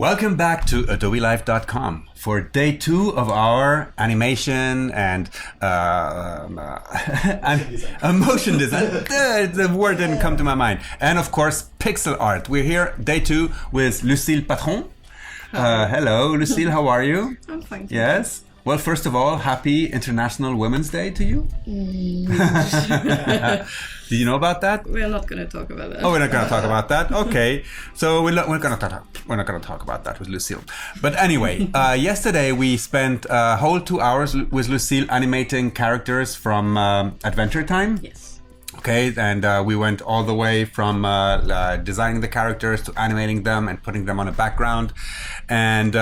Welcome back to AdobeLive.com for day 2 of our animation and motion design. The word didn't come to my mind. And of course, pixel art. We're here day 2 with Lucile Patron. Hello, Lucile, how are you? I'm fine. Yes? Well, first of all, happy International Women's Day to you. Do you know about that? We're not going to talk about that. Oh, we're not going to talk about that? Okay. So we're not going to talk about that with Lucile. But anyway, yesterday we spent a whole 2 hours with Lucile animating characters from Adventure Time. Yes. Okay, and we went all the way from designing the characters to animating them and putting them on a background. And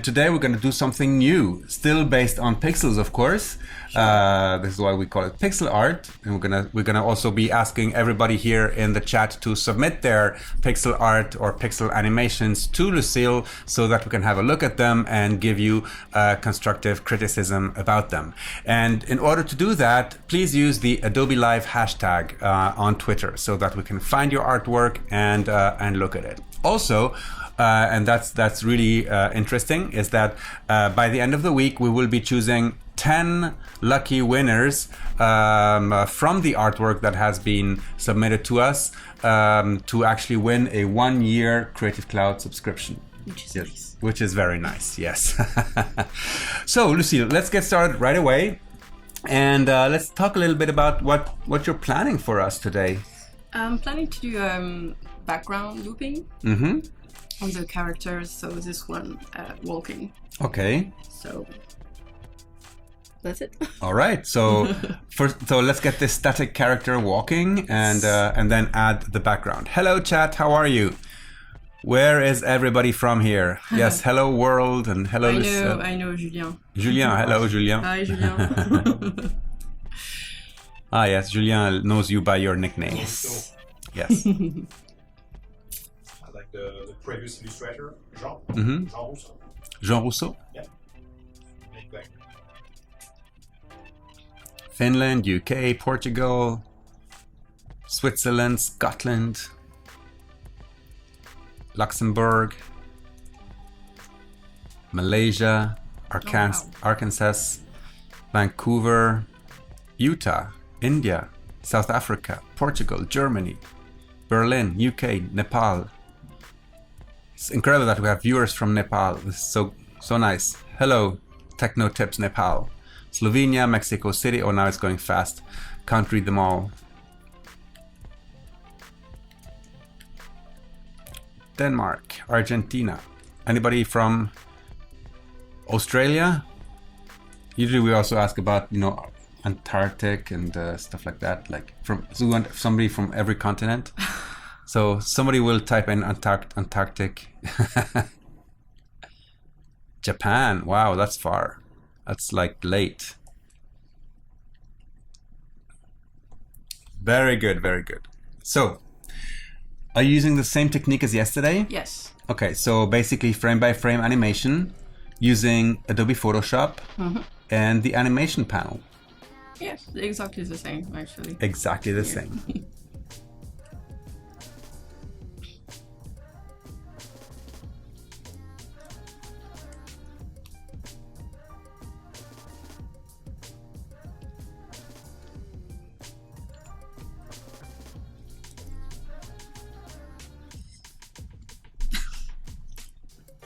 today we're going to do something new, still based on pixels, of course. This is why we call it pixel art. And we're gonna also be asking everybody here in the chat to submit their pixel art or pixel animations to Lucile so that we can have a look at them and give you constructive criticism about them. And in order to do that, please use the Adobe Live hashtag on Twitter so that we can find your artwork and look at it. Also, and that's really interesting, is that by the end of the week we will be choosing 10 lucky winners from the artwork that has been submitted to us to actually win a 1-year Creative Cloud subscription. Which is nice. Which is very nice, yes. So, Lucile, let's get started right away. And let's talk a little bit about what you're planning for us today. I'm planning to do background looping on the characters. So this one walking. Okay. So that's it. All right. So so let's get this static character walking and then add the background. Hello, chat. How are you? Where is everybody from here? Yes. Hello, world, and hello. I know Julien. Julien. Hello, Julien. Hi, Julien. Yes. Julien knows you by your nickname. Yes. Yes. I like the previous illustrator, Jean. Mm-hmm. Jean Rousseau. Jean Rousseau. Yeah. Exactly. Finland, UK, Portugal, Switzerland, Scotland, Luxembourg, Malaysia, Arkansas, Vancouver, Utah, India, South Africa, Portugal, Germany, Berlin, UK, Nepal. It's incredible that we have viewers from Nepal. This is so nice. Hello, Techno Tips Nepal. Slovenia, Mexico City. Oh, now it's going fast. Can't read them all. Denmark, Argentina. Anybody from Australia? Usually we also ask about, Antarctic and stuff like that. So we want somebody from every continent. So somebody will type in Antarctic. Japan. Wow, that's far. That's late. Very good, very good. So, are you using the same technique as yesterday? Yes. Okay, so basically frame by frame animation using Adobe Photoshop and the animation panel. Yes, exactly the same, actually. Exactly the same.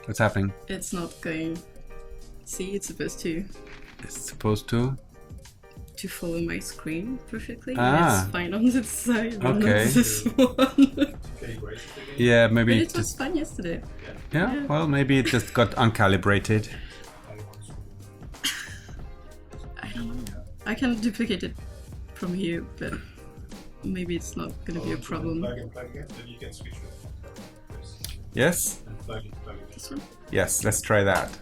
What's happening? It's not going. See, it's supposed to. It's supposed to follow my screen perfectly. Ah. It's fine on this side, but Okay. not this one. Okay, great. Yeah, maybe But it was fun yesterday. Yeah, well, maybe it just got uncalibrated. I don't know. I can duplicate it from here, but maybe it's not going to be a problem. Plug and plug again, then you can switch it. Yes? And plug it. This one? Yes, let's try that.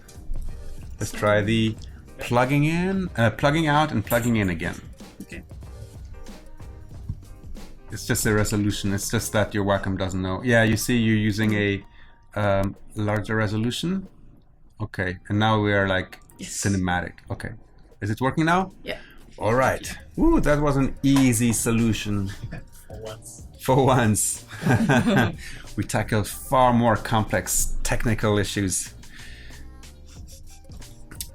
Let's try the plugging out and plugging in again. Okay. It's just a resolution. It's just that your Wacom doesn't know. Yeah, you see you're using a larger resolution. Okay, and now we are cinematic. Okay. Is it working now? Yeah. All right. Ooh, that was an easy solution. For once. For once. We tackled far more complex technical issues.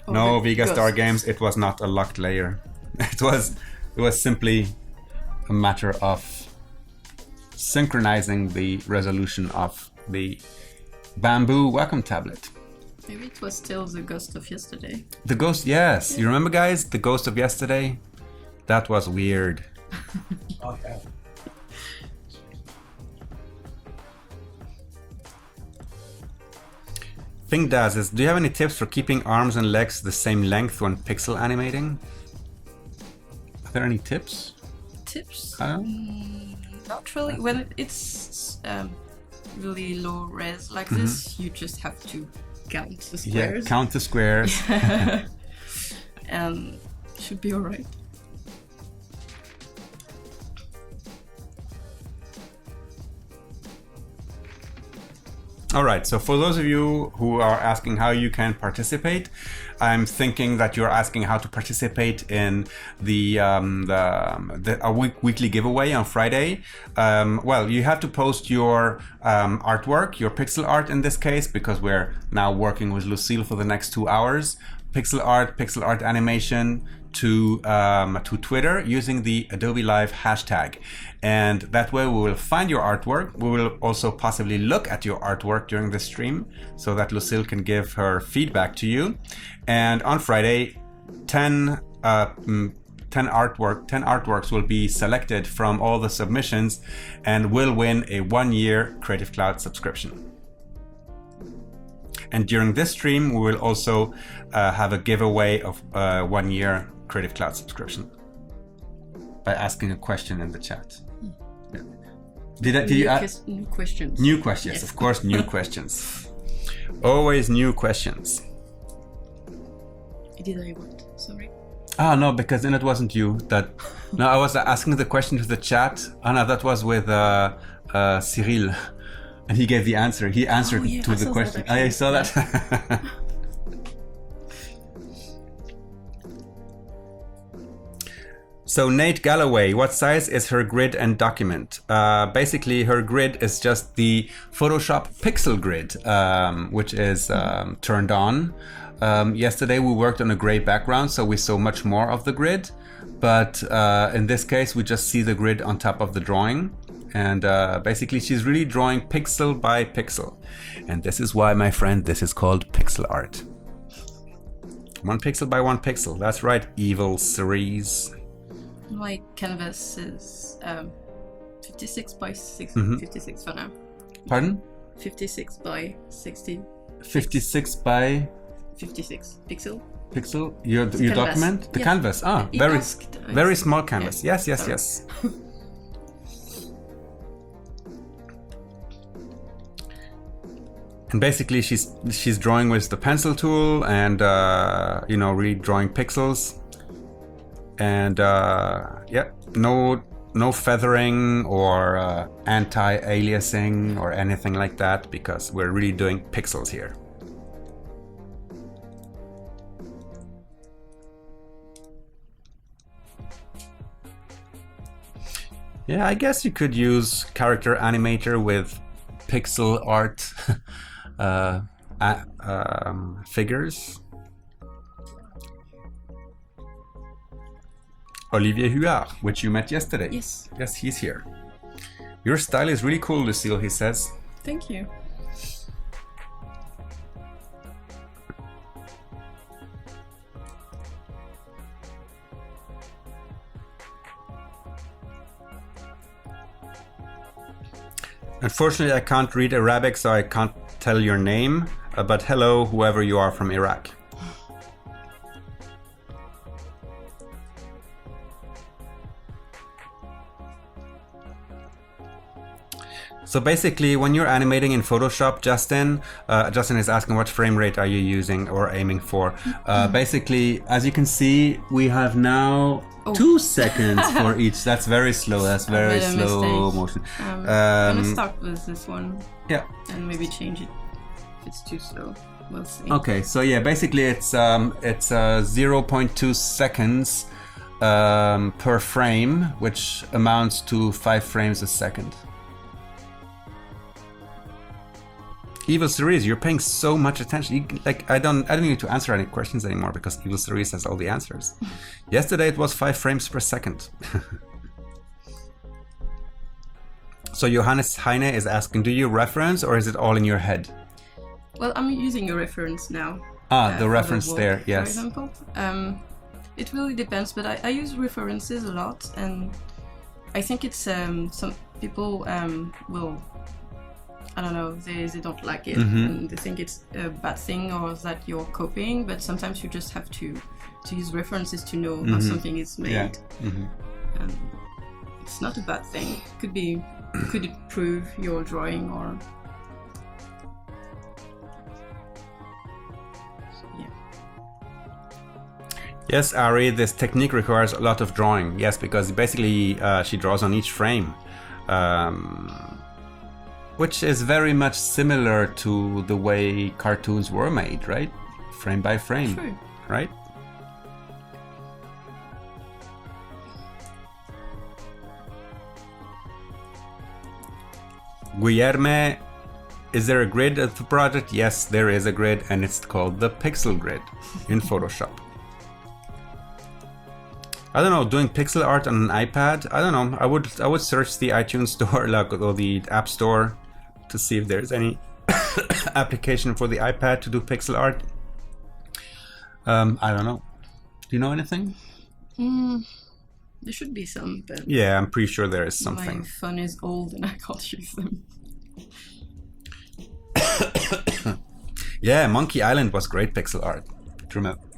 Oh, No, the Vega Star ghost. Games, it was not a locked layer. It was simply a matter of synchronizing the resolution of the bamboo Wacom tablet. Maybe it was still the ghost of yesterday. The ghost, yes. You remember, guys? The ghost of yesterday? That was weird. Okay. Thing Daz is, do you have any tips for keeping arms and legs the same length when pixel animating? Are there any tips? Tips? Mm-hmm. Not really. When it's really low res like this, you just have to count the squares. Yeah, count the squares. And should be alright. All right, so for those of you who are asking how you can participate, I'm thinking that you're asking how to participate in the weekly giveaway on Friday. Well, you have to post your artwork, your pixel art in this case, because we're now working with Lucile for the next 2 hours. Pixel art animation to Twitter using the Adobe Live hashtag. And that way we will find your artwork. We will also possibly look at your artwork during the stream so that Lucile can give her feedback to you. And on Friday, 10 artworks will be selected from all the submissions and will win a 1-year Creative Cloud subscription. And during this stream, we will also have a giveaway of 1-year Creative Cloud subscription by asking a question in the chat. Yeah. Did you ask? New questions. New questions, Yes. of course, new questions. Always new questions. Did I what? Sorry. Ah, no, because then it wasn't you. No, I was asking the question to the chat. Oh, no, that was with Cyril. And he gave the answer. He answered yeah, to I the saw question. that, I saw that. So Nate Galloway, what size is her grid and document? Basically, her grid is just the Photoshop pixel grid, which is turned on. Yesterday we worked on a gray background, so we saw much more of the grid. But in this case, we just see the grid on top of the drawing. And basically, she's really drawing pixel by pixel. And this is why, my friend, this is called pixel art. 1 pixel by 1 pixel. That's right, evil series. My canvas is 56 by 56 for now. Pardon? 56 by 60. 56 by 56 pixel. pixel. Your canvas. document? The Yes. canvas. Ah, It very asked, very small canvas. Yeah. Yes, yes, Sorry. yes. And basically, she's drawing with the pencil tool and really drawing pixels. And yeah, no feathering or anti-aliasing or anything like that, because we're really doing pixels here. Yeah, I guess you could use character animator with pixel art figures. Olivier Huard, which you met yesterday. Yes. Yes, he's here. Your style is really cool, Lucile, he says. Thank you. Unfortunately, I can't read Arabic, so I can't tell your name, but hello, whoever you are from Iraq. So basically, when you're animating in Photoshop, Justin is asking what frame rate are you using or aiming for. Basically, as you can see, we have now 2 seconds for each. That's very slow. That's very made a slow mistake. motion. I'm gonna start with this one Yeah. and maybe change it if it's too slow. We'll see. Okay. So yeah, basically it's 0.2 seconds per frame, which amounts to 5 frames a second. Evil Cerise, you're paying so much attention. I don't need to answer any questions anymore because Evil Cerise has all the answers. Yesterday it was 5 frames per second. So Johannes Heine is asking, do you reference or is it all in your head? Well, I'm using a reference now. The reference walk, there, yes. For example. It really depends, but I use references a lot, and I think it's some people will, I don't know, they don't like it, and they think it's a bad thing or that you're copying, but sometimes you just have to use references to know how something is made. Yeah. And it's not a bad thing. Could improve your drawing or... Yes, Ari, this technique requires a lot of drawing. Yes, because basically she draws on each frame, which is very much similar to the way cartoons were made, right? Frame by frame, True. right? Guillerme, is there a grid of the project? Yes, there is a grid, and it's called the Pixel Grid in Photoshop. I don't know, doing pixel art on an iPad. I don't know. I would search the iTunes store, or the App Store, to see if there's any application for the iPad to do pixel art. I don't know. Do you know anything? There should be some, but Yeah, I'm pretty sure there is something. my phone is old and I can't use them. Yeah, Monkey Island was great pixel art.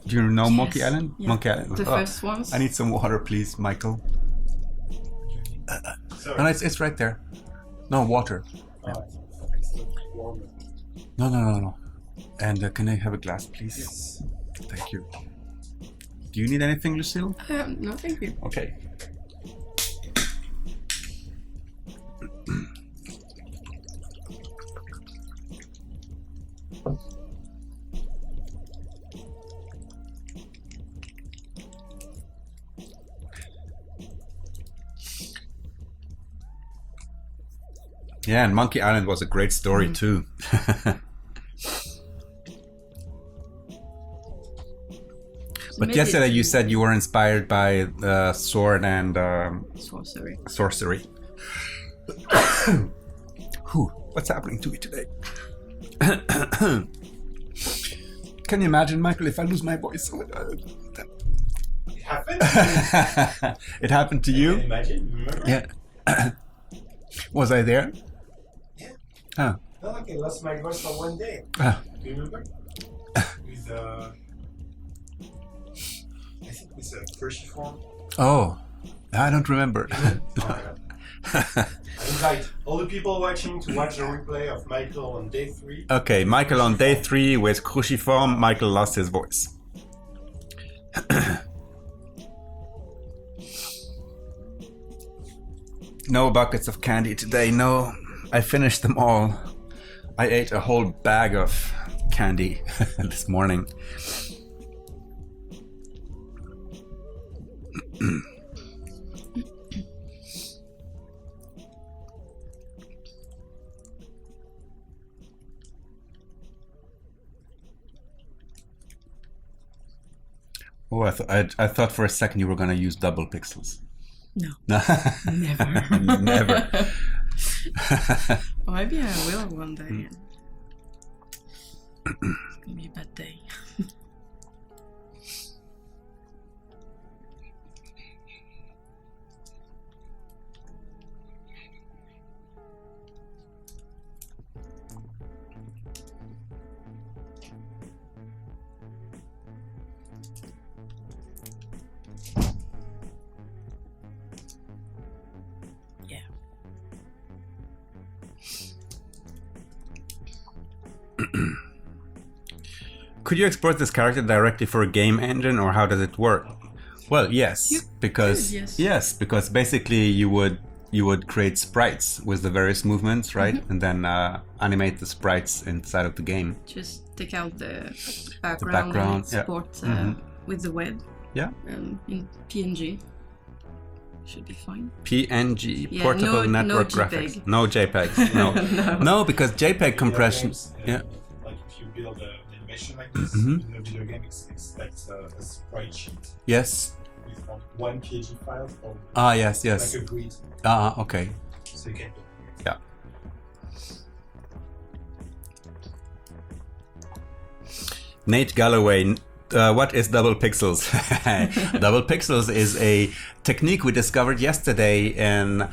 Do you know Yes. Monkey Island? Yeah. Monkey Island. The first ones. I need some water, please, Michael. Sorry. No, it's right there. No, water. It's still warm. No. And can I have a glass, please? Yes. Thank you. Do you need anything, Lucille? No, thank you. Okay. Yeah, and Monkey Island was a great story too. But Maybe yesterday it's you said you were inspired by sword and sorcery. Whew, what's happening to me today? Can you imagine, Michael, if I lose my voice? It happened. It happened to Can you? you imagine? Remember? Yeah. Was I there? Yeah. Oh. No, like I lost my voice for one day. Ah. Do you remember? With I think with a cruciform. Oh, I don't remember. I invite all the people watching to watch the replay of Michael on day 3. Okay, Michael on day 3 with cruciform. Michael lost his voice. No buckets of candy today. No, I finished them all. I ate a whole bag of candy this morning. Oh, I thought for a second you were gonna use double pixels. No. No. Never. Never. Or maybe I will one day. It's gonna be a bad day. Could you export this character directly for a game engine, or how does it work? Well, yes, because because basically you would create sprites with the various movements, right? And then animate the sprites inside of the game. Just take out the background and export with the web. Yeah. In PNG. should be fine. PNG, Yeah, portable no network JPEG. graphics. No JPEGs. No. No. No, because JPEG compression. Games, Yeah. Like if you build an animation like this, Mhm. in a video game, expects a sprite sheet Yes. with one PNG file or Ah, yes, yes. like a grid, Ah, okay. so you can. Yeah. Nate Galloway, what is double pixels? Double pixels is a technique we discovered yesterday in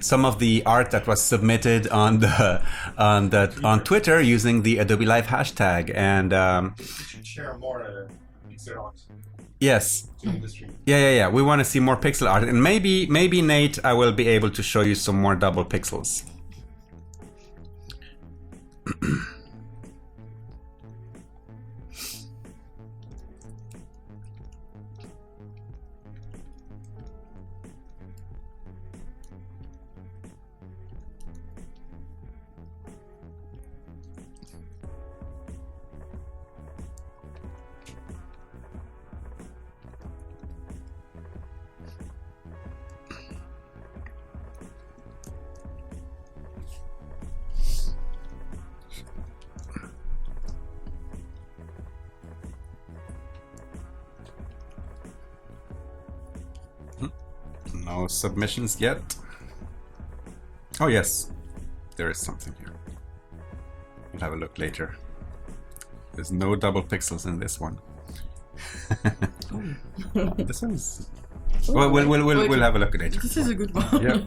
some of the art that was submitted on Twitter using the Adobe Live hashtag. And You should share more pixel art yes, on the stream. yeah. We want to see more pixel art, and maybe Nate, I will be able to show you some more double pixels. No submissions yet. Oh yes, there is something here. We'll have a look later. There's no double pixels in this one. This one's. Well, we'll have a look at it. This is a good one. Yeah.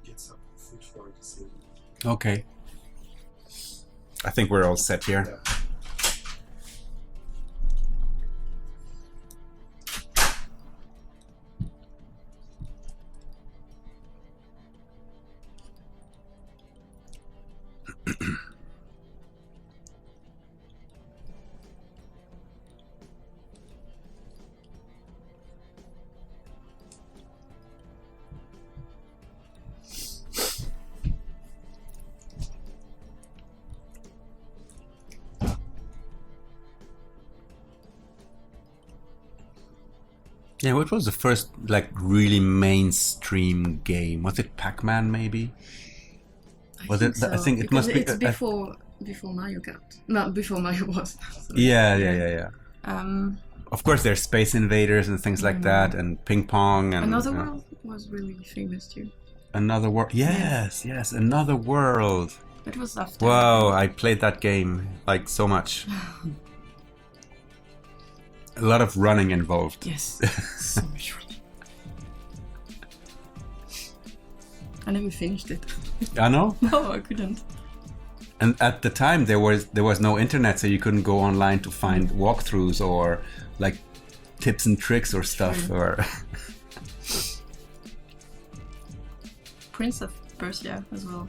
Get some food for this. Okay. I think we're all set here. Yeah. Yeah, what was the first like really mainstream game? Was it Pac-Man maybe? Was it? I think it because must be. It's before Mario Kart. No, before Mario was. Sorry. Yeah. Um, Of course, there's Space Invaders and things like that, and ping pong and Another World was really famous too. Another World. Yes, Another World. It was after. Wow, I played that game like so much. A lot of running involved. Yes, so much running. I never finished it. I know. No, I couldn't. And at the time there was no internet, so you couldn't go online to find walkthroughs or like tips and tricks or stuff. True. Or Prince of Persia as well.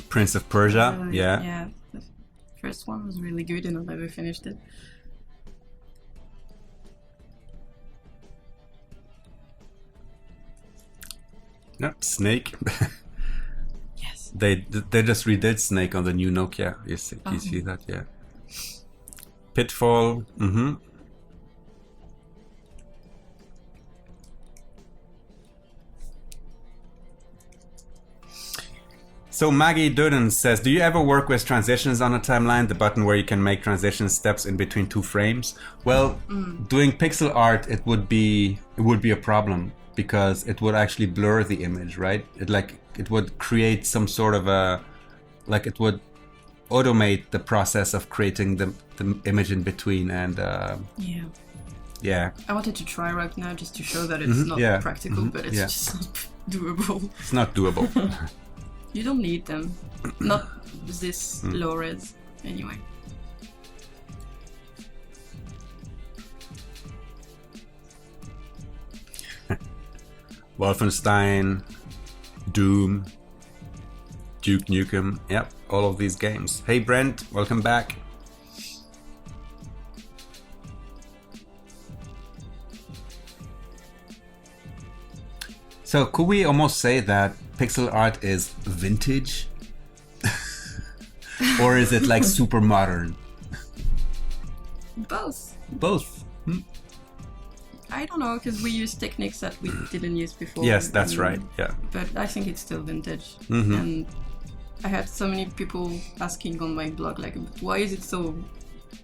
Prince of Persia. Yeah. Yeah. The first one was really good, and I never finished it. Yep. Snake. Yes. They just redid Snake on the new Nokia. You see that? Yeah. Pitfall. Mm-hmm. So Maggie Duden says, do you ever work with transitions on a timeline, the button where you can make transition steps in between two frames? Well, doing pixel art, it would be a problem because it would actually blur the image, right? It would create some sort of it would automate the process of creating the image in between, and yeah. I wanted to try right now just to show that it's not practical, but it's just not doable. It's not doable. You don't need them. Not this low res, anyway. Wolfenstein, Doom, Duke Nukem, yep, all of these games. Hey Brent, welcome back. So could we almost say that pixel art is vintage? Or is it like super modern? Both. Both. I don't know, because we use techniques that we didn't use before. Yes, that's right. Yeah. But I think it's still vintage. Mm-hmm. And I had so many people asking on my blog, like, why is it so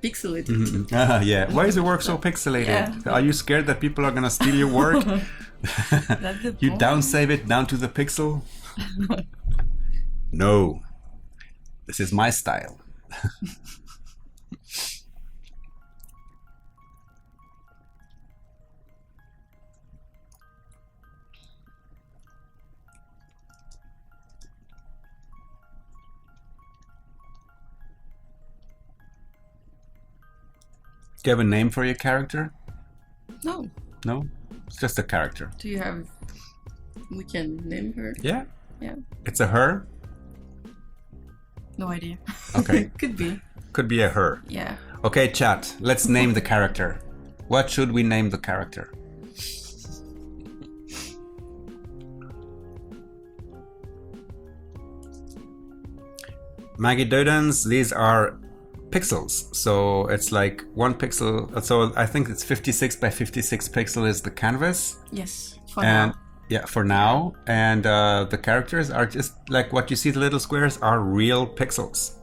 pixelated? Mm-hmm. Yeah. Why is the work so pixelated? Yeah. Are you scared that people are gonna steal your work? That's the You point. downsave it down to the pixel? No. This is my style. Do you have a name for your character? No. No? It's just a character. Do you have... We can name her? Yeah? Yeah. It's a her? No idea. Okay. Could be. Could be a her. Yeah. Okay, chat. Let's name the character. What should we name the character? Maggie Dodens, these are pixels. So it's like 1 pixel. So I think it's 56 by 56 pixel is the canvas. Yes. For And now. yeah, for now. And the characters are just like what you see, the little squares are real pixels.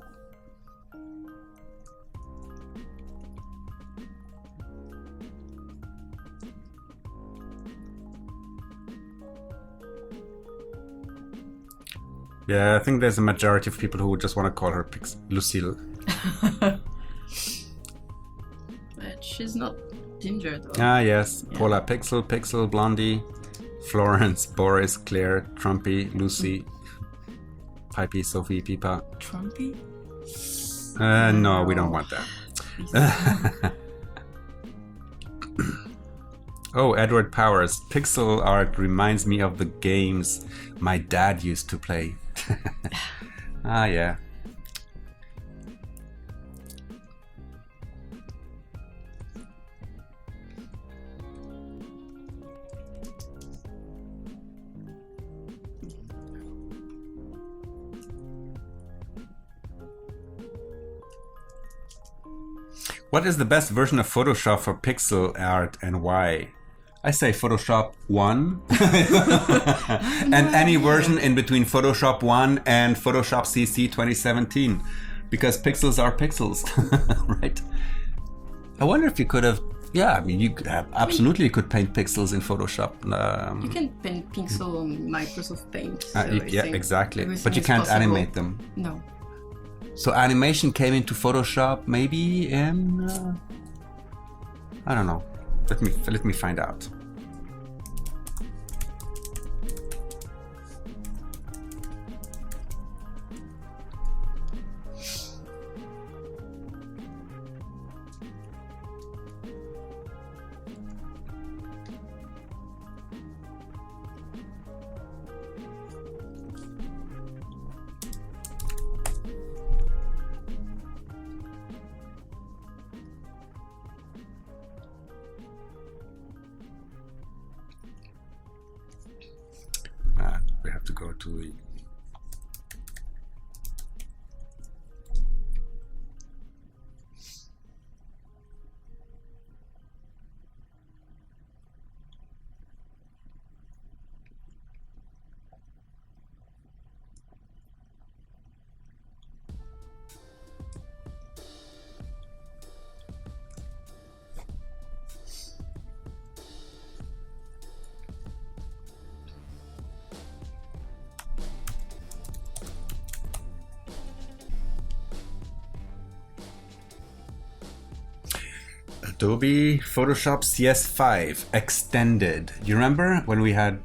Yeah, I think there's a majority of people who would just want to call her Lucile. But she's not ginger, though. Ah, yes. Yeah. Paula Pixel, Blondie, Florence, Boris, Claire, Trumpy, Lucy, Pipey, Sophie, Pipa. Trumpy? No, we don't want that. Oh, Edward Powers. Pixel art reminds me of the games my dad used to play. Ah, yeah. What is the best version of Photoshop for pixel art and why? I say Photoshop 1 and any version in between Photoshop 1 and Photoshop CC 2017 because pixels are pixels, right? I wonder if you could have, yeah, I mean, you could have, absolutely you could paint pixels in Photoshop. You can paint pixel on Microsoft Paint. So Yeah, exactly. everything But you is can't possible. animate them. No. So animation came into Photoshop maybe in, I don't know. Let me find out. We have to go to the Adobe Photoshop CS5 extended. Do you remember when we had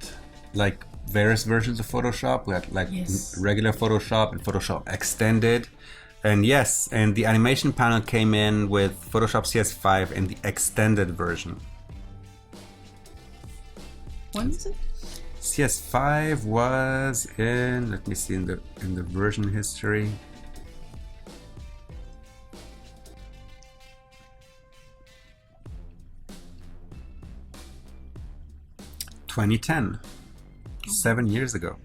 like various versions of Photoshop? We had like Yes. regular Photoshop and Photoshop extended. And yes, and the animation panel came in with Photoshop CS5 in the extended version. When is it? CS5 was in, let me see in the version history. (2010), 7 years ago.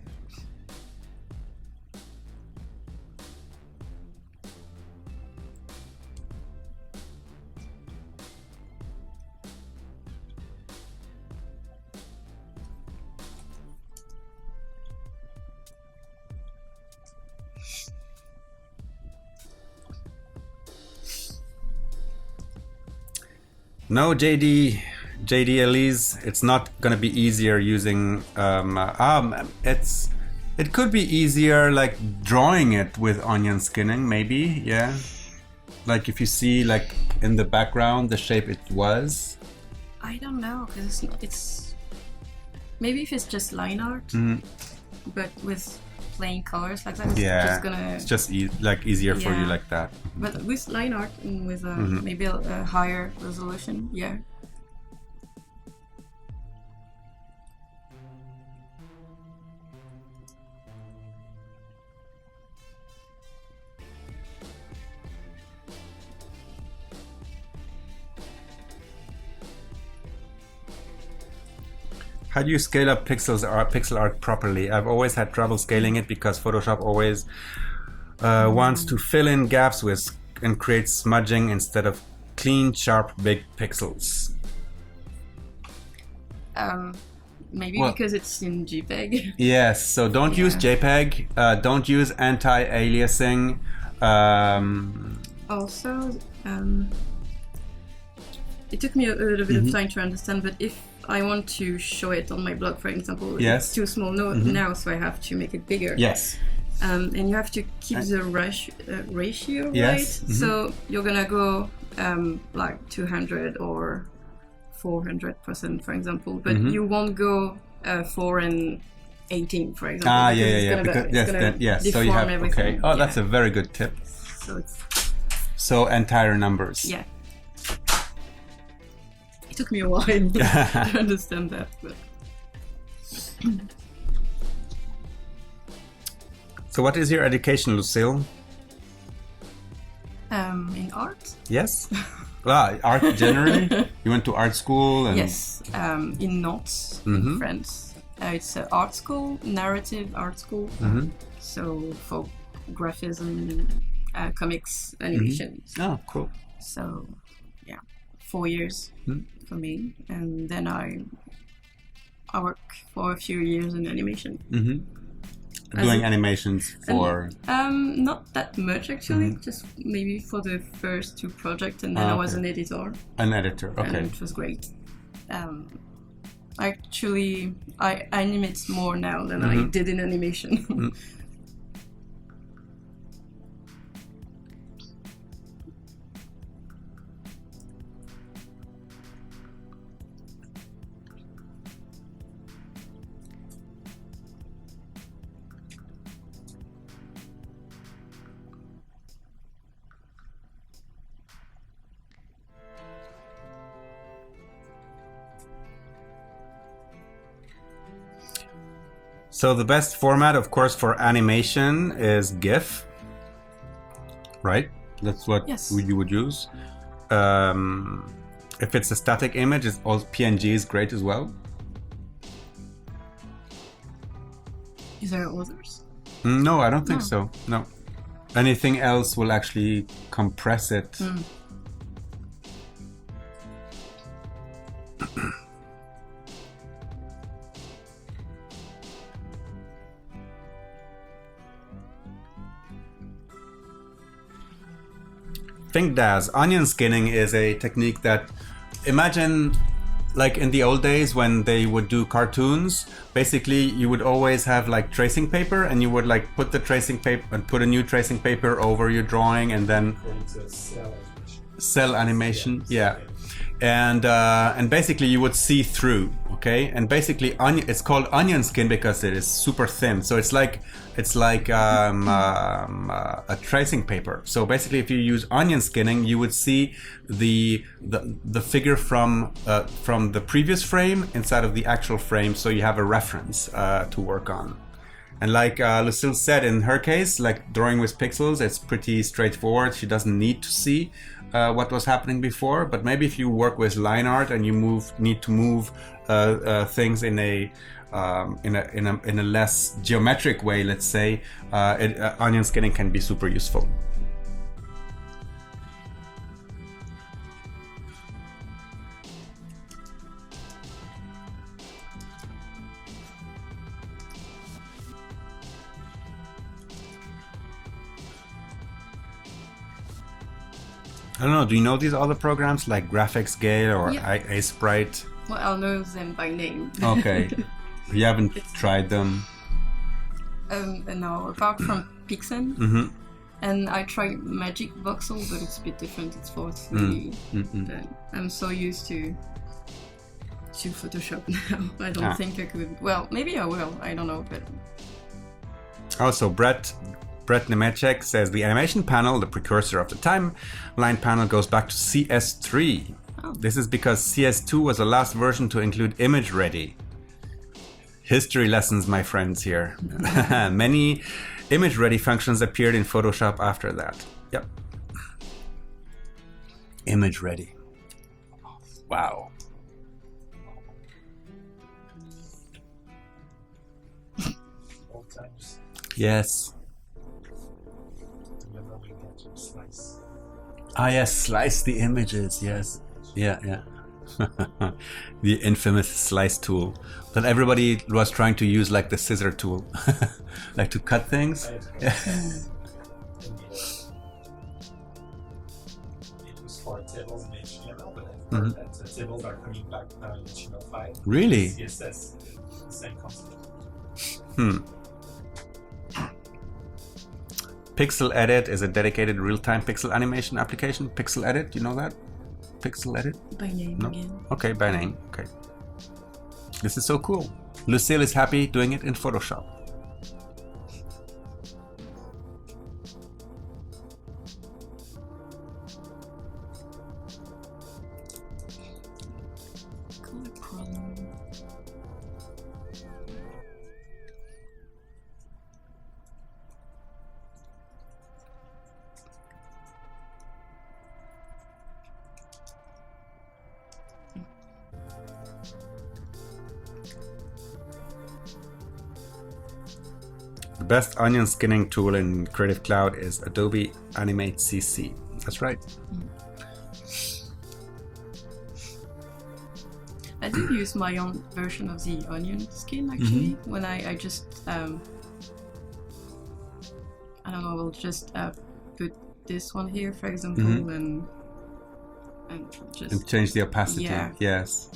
No, JD Elise, it's not going to be easier using. It could be easier, like drawing it with onion skinning, maybe. Yeah, like if you see, like in the background, the shape it was. I don't know, because it's maybe if it's just line art, but with plain colors like that, it's just gonna. It's just easier for you like that. But with line art and with maybe a higher resolution, yeah. How do you scale up pixel art properly? I've always had trouble scaling it because Photoshop always wants to fill in gaps and create smudging instead of clean, sharp, big pixels. Maybe because it's in JPEG. Yes, so don't use JPEG. Don't use anti-aliasing. Also, it took me a little bit of time to understand, but if I want to show it on my blog, for example, it's too small now, so I have to make it bigger. Yes. And you have to keep the ratio right. So you're gonna go like 200 or 400%, for example, but you won't go 4 and 18, for example. So you have everything. Oh, that's a very good tip. So entire numbers. Yeah. It took me a while to understand that. But. So what is your education, Lucile? In art? Yes. Art generally? You went to art school? And... Yes, in Nantes, in France. It's an art school, narrative art school. So for graphism, comics, animation. Oh, cool. So, 4 years for me. And then I work for a few years in animation. Doing animations for... not that much actually, just maybe for the first 2 projects, and then I was an editor. An editor, okay. And it was great. Actually, I animate more now than I did in animation. So the best format, of course, for animation is GIF, right? That's what you would use. If it's a static image, all PNG is great as well. Is there others? No, I don't think so. No. Anything else will actually compress it. ThinkDAS, onion skinning is a technique that, imagine like in the old days when they would do cartoons, basically you would always have like tracing paper, and you would like put the tracing paper and put a new tracing paper over your drawing, and then cell animation. Yeah. And basically you would see through, okay? And basically it's called onion skin because it is super thin. So it's like a tracing paper. So basically if you use onion skinning, you would see the figure from the previous frame inside of the actual frame, so you have a reference to work on. And like Lucile said, in her case, like drawing with pixels, it's pretty straightforward. She doesn't need to see what was happening before. But maybe if you work with line art and you need to move things in a less geometric way, let's say, onion skinning can be super useful. I don't know, do you know these other programs like Graphics Gale or Yeah. iSprite? Well, I'll know them by name. Okay. You haven't tried them? And now, apart from Pixen, Mm-hmm. and I tried Magic Voxel, but it's a bit different. It's for 3D. But I'm so used to Photoshop now. I don't think I could. Well, maybe I will. I don't know, but. Also, Brett Nemechek says the animation panel, the precursor of the timeline panel, goes back to CS3. Oh. This is because CS2 was the last version to include image ready. History lessons, my friends here. Many image ready functions appeared in Photoshop after that. Yep. Image ready. Wow. Old times. Yes. Remember we had to slice. Ah, yes, slice the images. Yes. Yeah, yeah. The infamous slice tool that everybody was trying to use, like the scissor tool, like to cut things. It was for tables in HTML, but I've heard that tables are coming back now in HTML5. Really? CSS, the same concept. Pixel Edit is a dedicated real-time pixel animation application. Pixel Edit, you know that? Pixel Edit? By name No. again. Okay, by name. Okay. This is so cool. Lucille is happy doing it in Photoshop. Color problem. The best onion skinning tool in Creative Cloud is Adobe Animate CC. That's right. I do use my own version of the onion skin actually. When I just I don't know, I'll just put this one here, for example, and just And change the opacity. Yeah. Yes.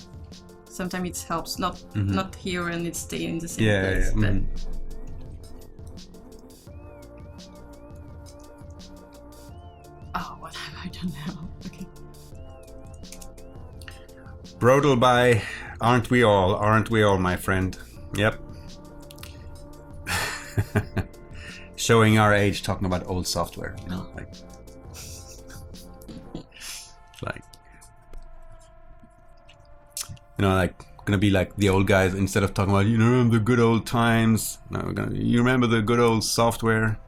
sometimes it helps. Not here and it stay in the same Yeah, place. yeah. But oh, what have I done now? Okay. Brodel by Aren't We All, my friend? Yep. Showing our age, talking about old software. You know, gonna be like the old guys. Instead of talking about, you know, the good old times. No, we're gonna. You remember the good old software?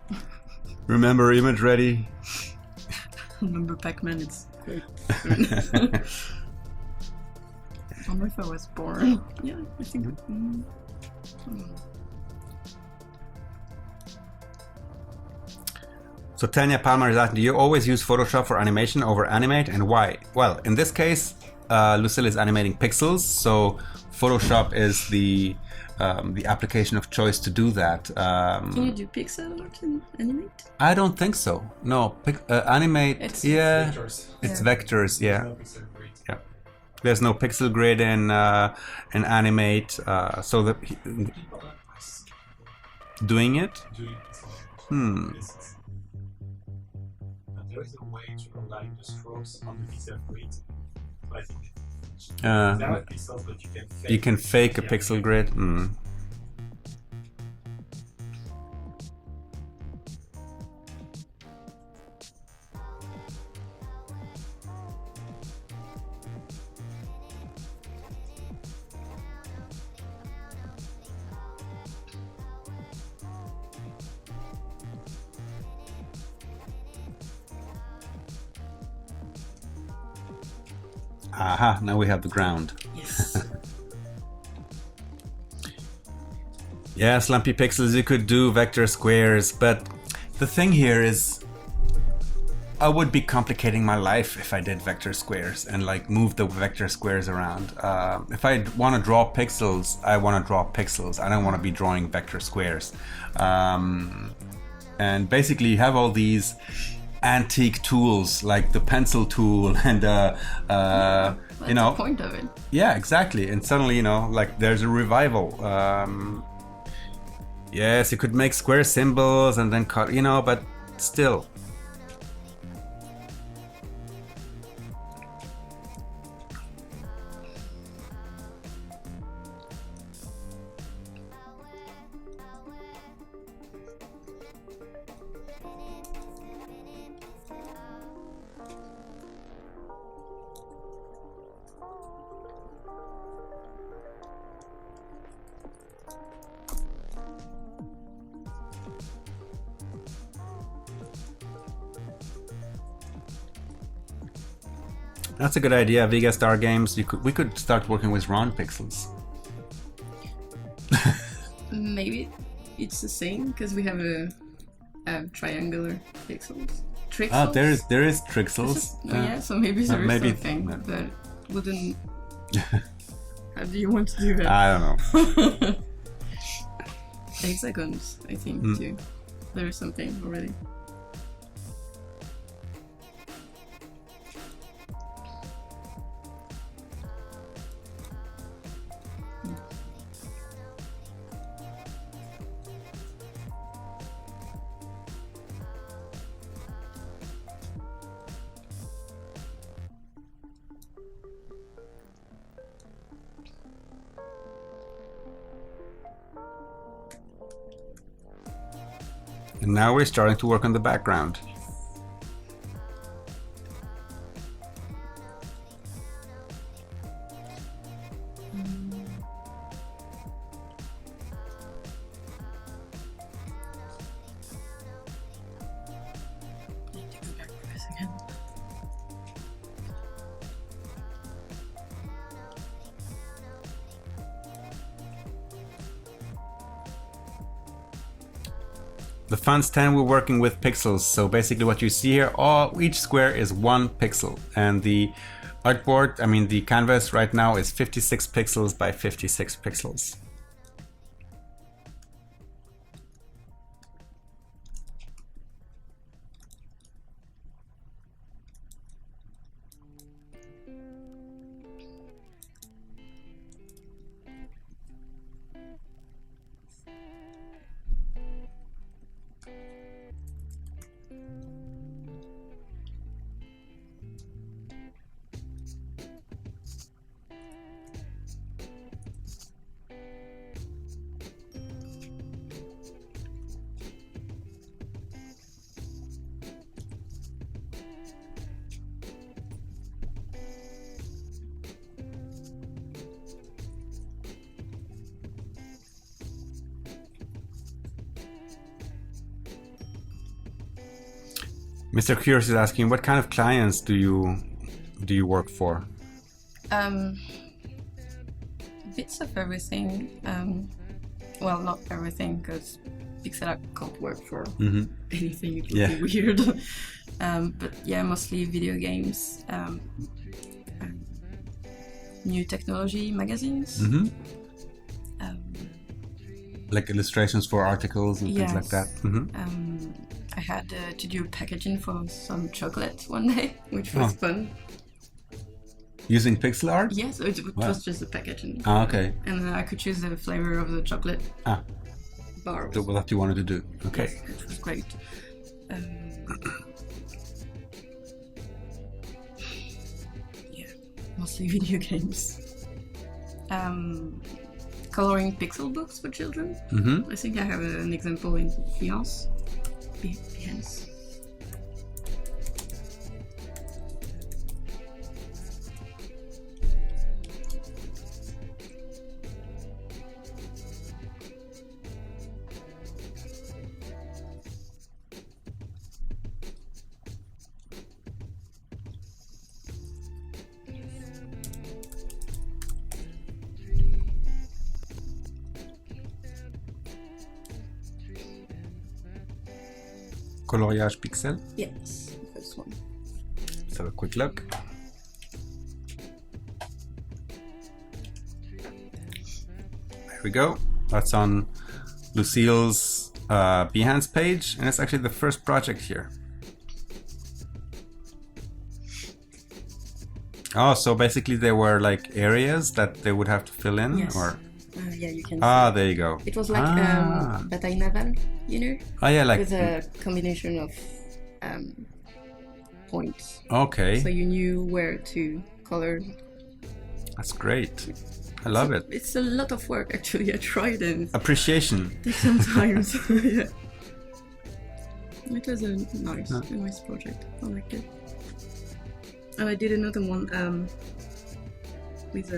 Remember Image Ready? Remember Pac-Man? It's great. I wonder if I was born. Yeah, I think. So Tanya Palmer is asking, do you always use Photoshop for animation over Animate, and why? Well, in this case, Lucille is animating pixels, so Photoshop is the application of choice to do that. Can you do pixel art in Animate? I don't think so. No, Animate, It's Vectors. it's vectors, yeah. No pixel grid. Yeah. There's no pixel grid in Animate, so the People are doing it. doing this. And there is a way to align the strokes on the pixel grid. So I think there are pixels, but You can fake a Yeah. pixel grid. Aha, now we have the ground. Yes. Yeah, slumpy pixels, you could do vector squares, but the thing here is I would be complicating my life if I did vector squares and like move the vector squares around. If I want to draw pixels, I want to draw pixels. I don't want to be drawing vector squares. And basically you have all these antique tools like the pencil tool and That's you know, the point of it. yeah, exactly. And suddenly, you know, like there's a revival. Yes, you could make square symbols and then cut, you know, but still. That's a good idea, Vega Star Games. We could start working with round pixels. Maybe it's the same because we have a triangular pixels. Trixels? Ah, there is Trixels. Yeah, so maybe there is something that wouldn't. How do you want to do that? I don't know. Hexagons, I think too. There is something already. And now we're starting to work on the background. The fun stand, we're working with pixels. So basically what you see here, each square is 1 pixel. And the artboard, I mean the canvas right now is 56 pixels by 56 pixels. Mr. Curious is asking, what kind of clients do you work for? Bits of everything. Well, not everything, because pixel art can't work for anything. It would be weird. But yeah, mostly video games, new technology magazines. Like illustrations for articles and things like that. I had to do packaging for some chocolate one day, which was fun. Using pixel art? Yes, it was just a packaging. Ah, okay. And then I could choose the flavor of the chocolate bar. That you wanted to do. Okay. Yes, it was great. Yeah, mostly video games. Coloring pixel books for children. I think I have an example in Behance. Behance. Coloriage pixel. Yes, the first one. Let's have a quick look. There we go. That's on Lucile's Behance page, and it's actually the first project here. Oh, so basically there were like areas that they would have to fill in, Yes. or Yeah, you can. See. there you go. It was like bataille navale, you know, Oh yeah, like with a combination of points. okay, So you knew where to color. that's great. I love it. It's a lot of work actually. I tried and Appreciation. sometimes. Yeah. It was a nice project. I liked it. And I did another one with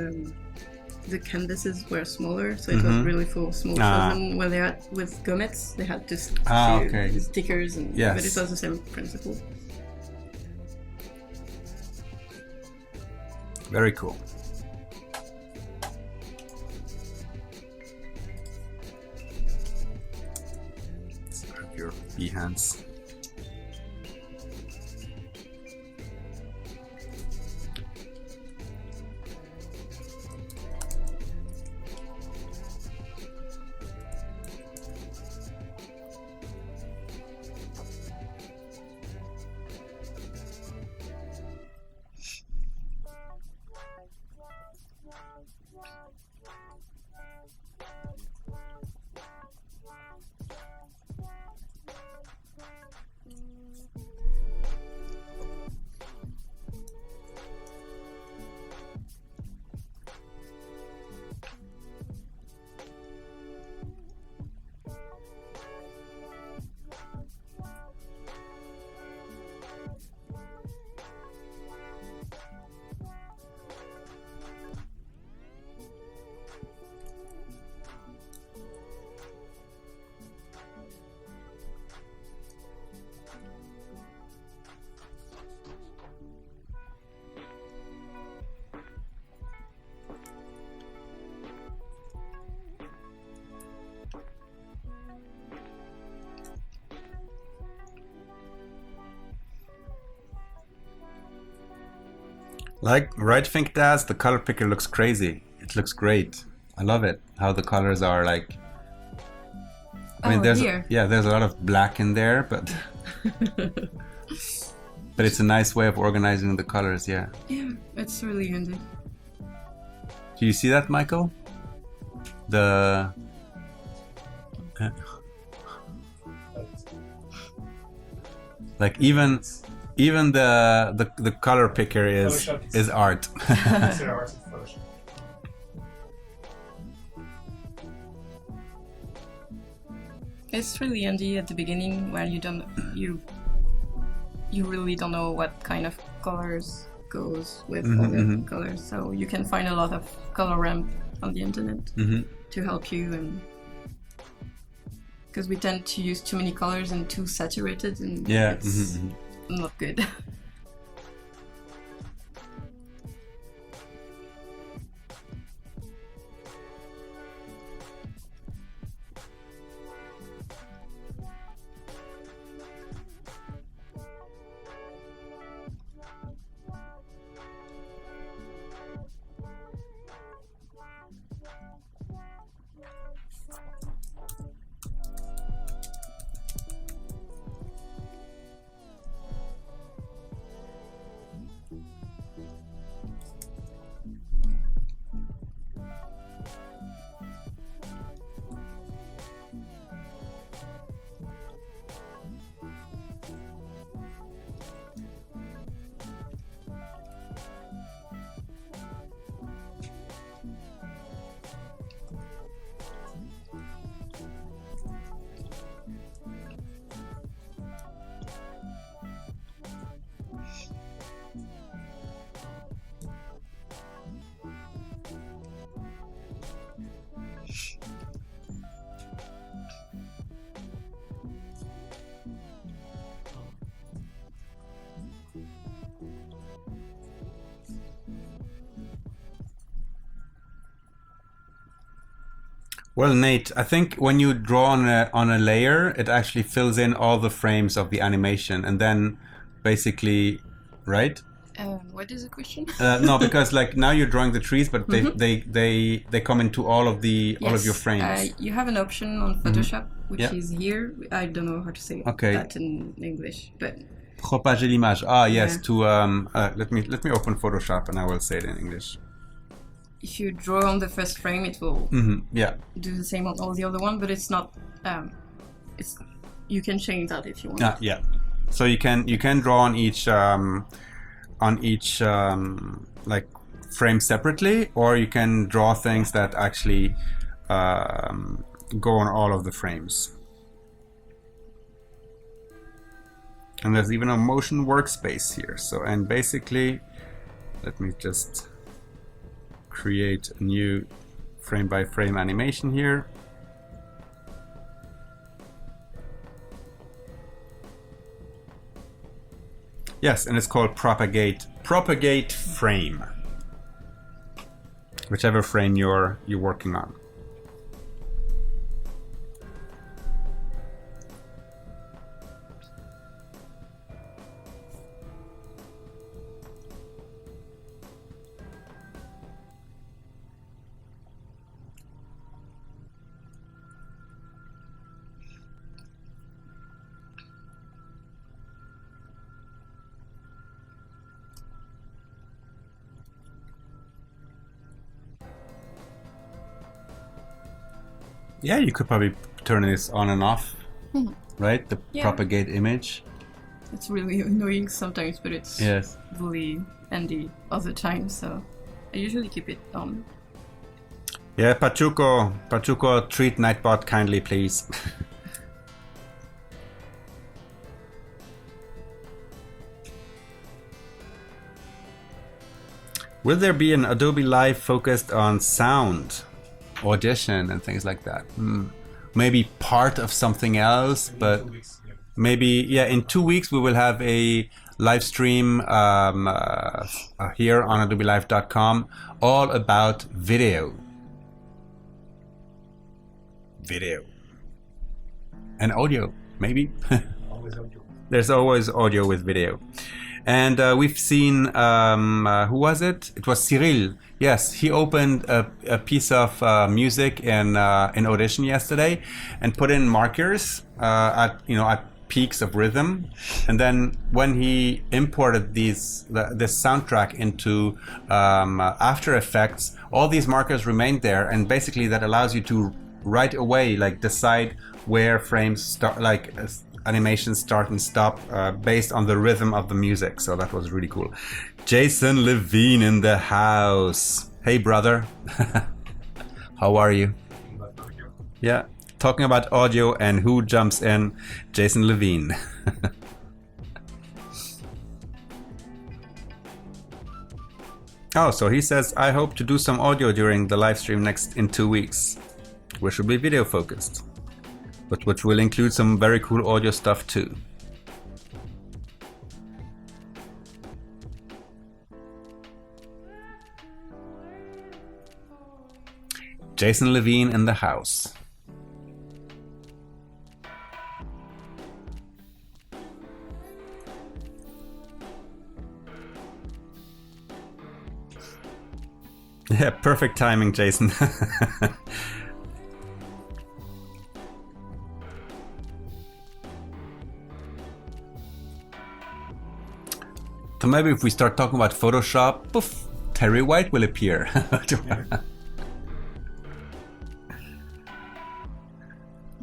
the canvases were smaller, so it was really for small children. Where they had with gomets, they had to okay. stickers, and Yes. but it was the same principle. Very cool. Have your Behance. Like, right, think Daz, the color picker looks crazy. It looks great. I love it. How the colors are like. I mean, there's here. there's a lot of black in there, but but it's a nice way of organizing the colors. Yeah. Yeah, it's really handy. Do you see that, Michael? The like even the color picker is art. It's an art of Photoshop. It's really handy at the beginning when you really don't know what kind of colors goes with other colors, so you can find a lot of color ramp on the internet to help you, and because we tend to use too many colors and too saturated, and it's not good. Well, Nate, I think when you draw on a layer, it actually fills in all the frames of the animation, and then basically, right? What is the question? No, because like now you're drawing the trees, but they come into all of your frames. You have an option on Photoshop, which is here. I don't know how to say that in English, but Propager l'image. Ah, yes. Yeah. To let me open Photoshop and I will say it in English. If you draw on the first frame, it will Yeah. do the same on all the other one, but it's not. It's you can change that if you want. Yeah. So you can draw on each like frame separately, or you can draw things that actually go on all of the frames. And there's even a motion workspace here. So, and basically, let me just create a new frame by frame animation here. Yes, and it's called propagate frame. Whichever frame you're working on. Yeah, you could probably turn this on and off, right? The propagate image. It's really annoying sometimes, but it's Yes. really handy other times, so I usually keep it on. Yeah, Pachuco, treat Nightbot kindly, please. Will there be an Adobe Live focused on sound, audition, and things like that? Maybe part of something else, but 2 weeks, yeah. maybe, in 2 weeks we will have a live stream here on adobelive.com all about video. And audio, maybe. Always audio. There's always audio with video. And we've seen, who was it? It was Cyril. Yes, he opened a piece of music in Audition yesterday and put in markers at peaks of rhythm. And then when he imported this soundtrack into After Effects, all these markers remained there, and basically that allows you to right away decide where frames start, animations start and stop based on the rhythm of the music. So that was really cool. Jason Levine in the house. Hey, brother. How are you? Yeah, talking about audio and who jumps in. Jason Levine. Oh, so he says, I hope to do some audio during the live stream in 2 weeks, which will be video focused, but which will include some very cool audio stuff too. Jason Levine in the house. Yeah, perfect timing, Jason. So maybe if we start talking about Photoshop, poof, Terry White will appear.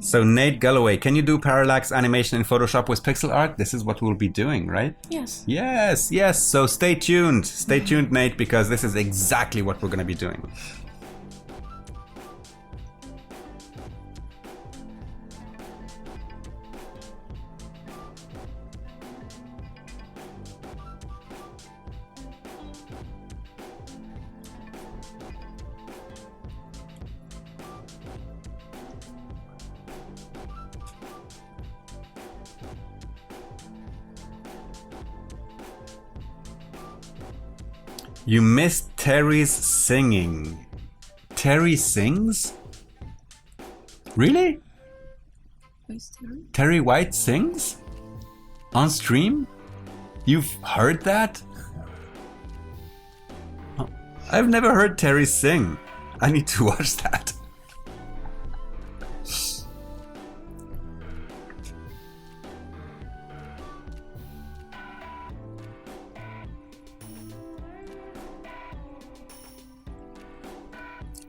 So Nate Galloway, can you do parallax animation in Photoshop with pixel art? This is what we'll be doing, right? Yes. Yes. So stay tuned. Stay tuned, Nate, because this is exactly what we're going to be doing. You missed Terry's singing. Terry sings? Really? Who's Terry? Terry White sings? On stream? You've heard that? Oh, I've never heard Terry sing. I need to watch that.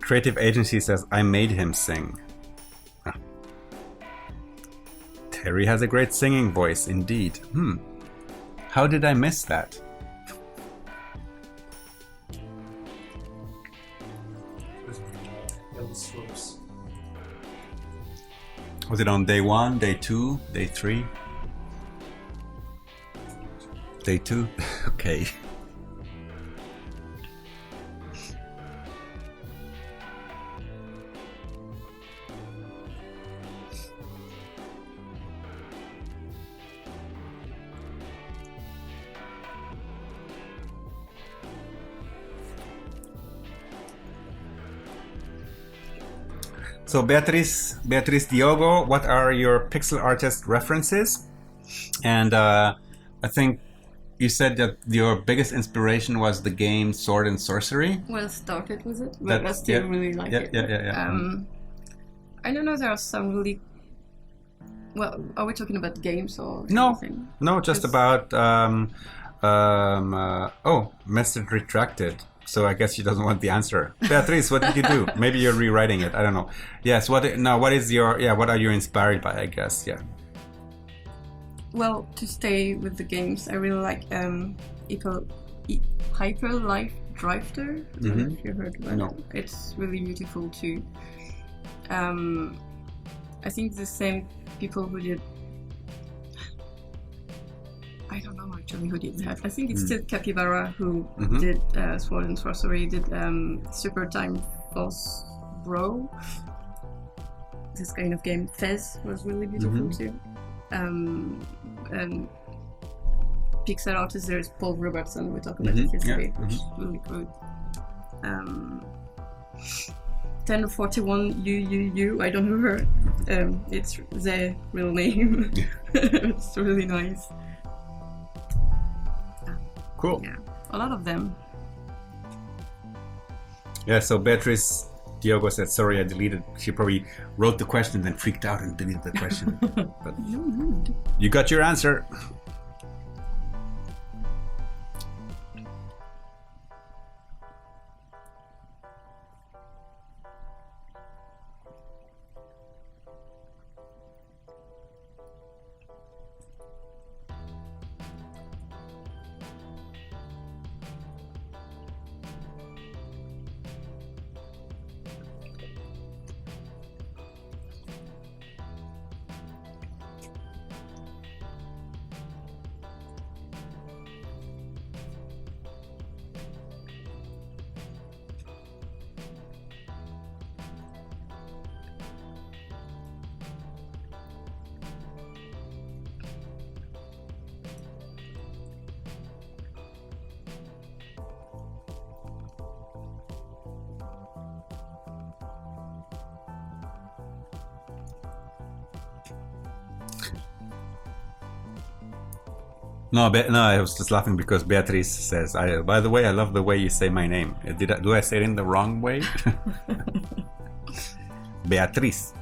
Creative Agency says, I made him sing. Ah. Terry has a great singing voice, indeed. How did I miss that? Was it on day 1, day 2, day 3? Day 2? Okay. So Beatriz Diogo, what are your pixel artist references? And I think you said that your biggest inspiration was the game Sword and Sorcery. Well, started with it, but I still really like it. Yeah. I don't know, there are some really... Well, are we talking about games or anything? No, just about... message retracted. So I guess she doesn't want the answer. Beatriz, what did you do? Maybe you're rewriting it. I don't know. Yes. What are you inspired by? I guess. Yeah. Well, to stay with the games, I really like Hyper Life Drifter. I don't know if you heard about it. It's really beautiful too. I think the same people who did. I don't know actually who did that. I think it's still Capybara who did Sword and Sorcery, did Super Time Force Bro. This kind of game. Fez was really beautiful too. And pixel artist, there's Paul Robertson, we talked about it yesterday, which is really good. 1041 UUU, I don't know her. It's their real name. It's really nice. Cool. Yeah, a lot of them. Yeah, so Beatriz Diogo said, sorry, I deleted. She probably wrote the question, then freaked out and deleted the question. But you got your answer. No, I was just laughing because Beatriz says, by the way, I love the way you say my name. Do I say it in the wrong way? Beatriz.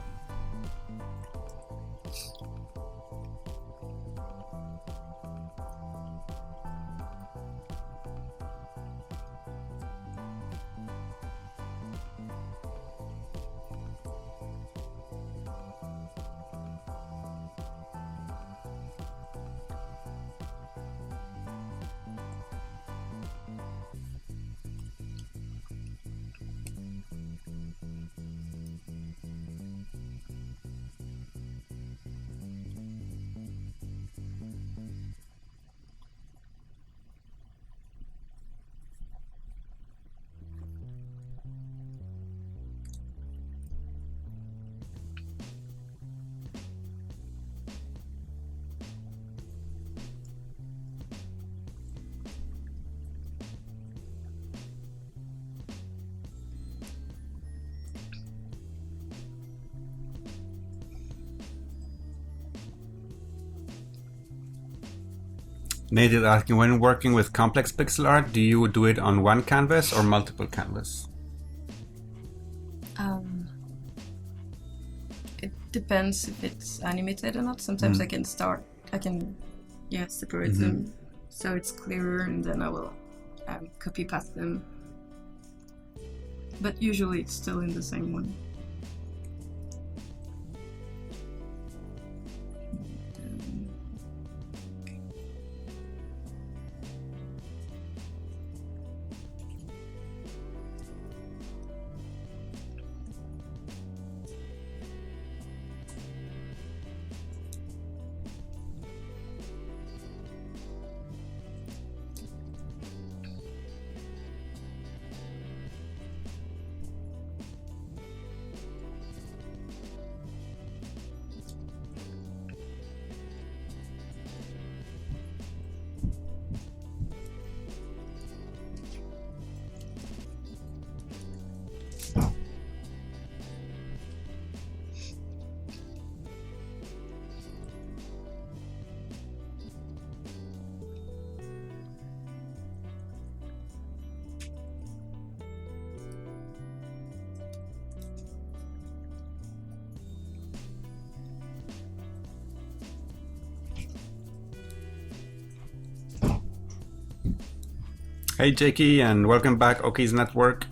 Nate is asking, when working with complex pixel art, do you do it on one canvas or multiple canvas? It depends if it's animated or not. Sometimes I can separate them so it's clearer, and then I will copy paste them. but usually it's still in the same one. Hey Jakey, and welcome back, Oki's Network.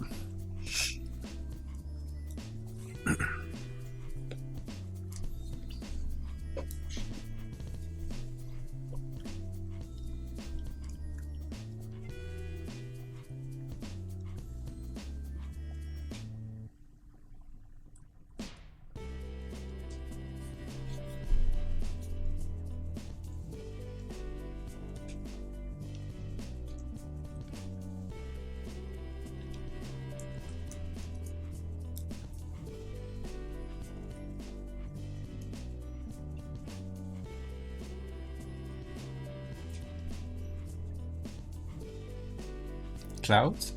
Clouds?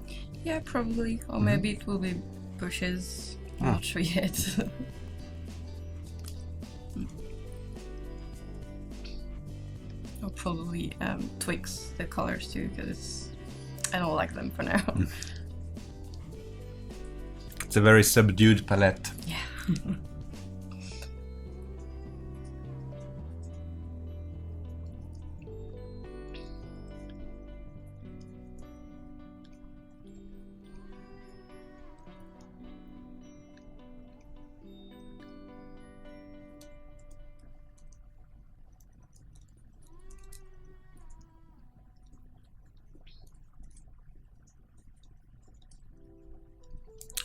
Yeah, probably. Or maybe it will be bushes. I'm not sure yet. Or probably twigs, the colors too, because I don't like them for now. It's a very subdued palette. Yeah.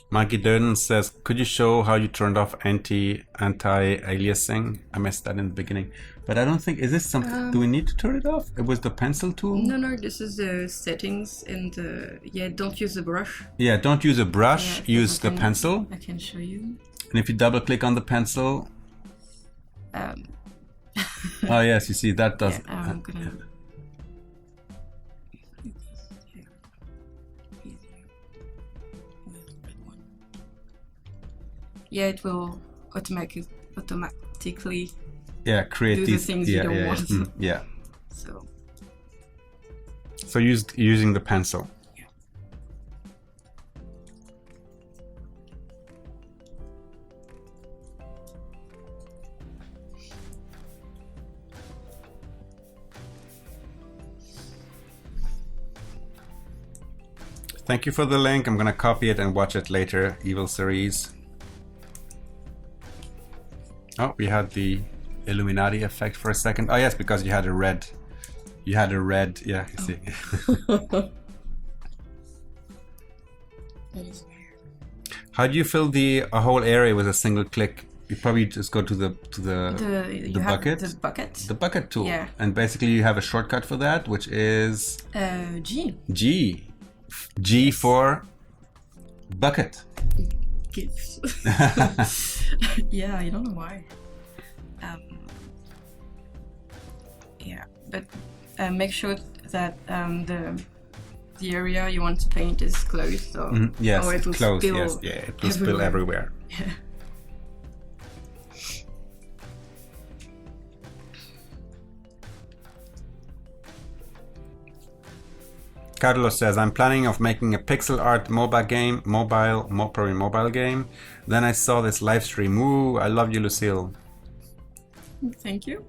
Mikey Durden says, could you show how you turned off anti-aliasing? I missed that in the beginning. But I don't think, is this something, do we need to turn it off? It was the pencil tool? No, this is the settings in the, don't use the brush. Yeah, don't use a brush, use the pencil. I can show you. And if you double click on the pencil. Oh yes, you see, that does. Yeah, I'm gonna... Yeah, it will automatically create do these the things you don't want. Yeah. So using the pencil. Yeah. Thank you for the link. I'm gonna copy it and watch it later. Evil series. Oh, we had the Illuminati effect for a second. Oh yes, because you had a red. Yeah, you see. How do you fill a whole area with a single click? You probably just go to the bucket. The bucket. The bucket tool. Yeah. And basically you have a shortcut for that, which is G. G for bucket. Gifts. Yeah, I don't know why. But make sure that the area you want to paint is closed, or yes, or it will closed. spill. Yes, yeah, it will spill everywhere. Yeah. Carlos says, I'm planning of making a pixel art mobile game. Then I saw this live stream. Ooh, I love you, Lucile. Thank you.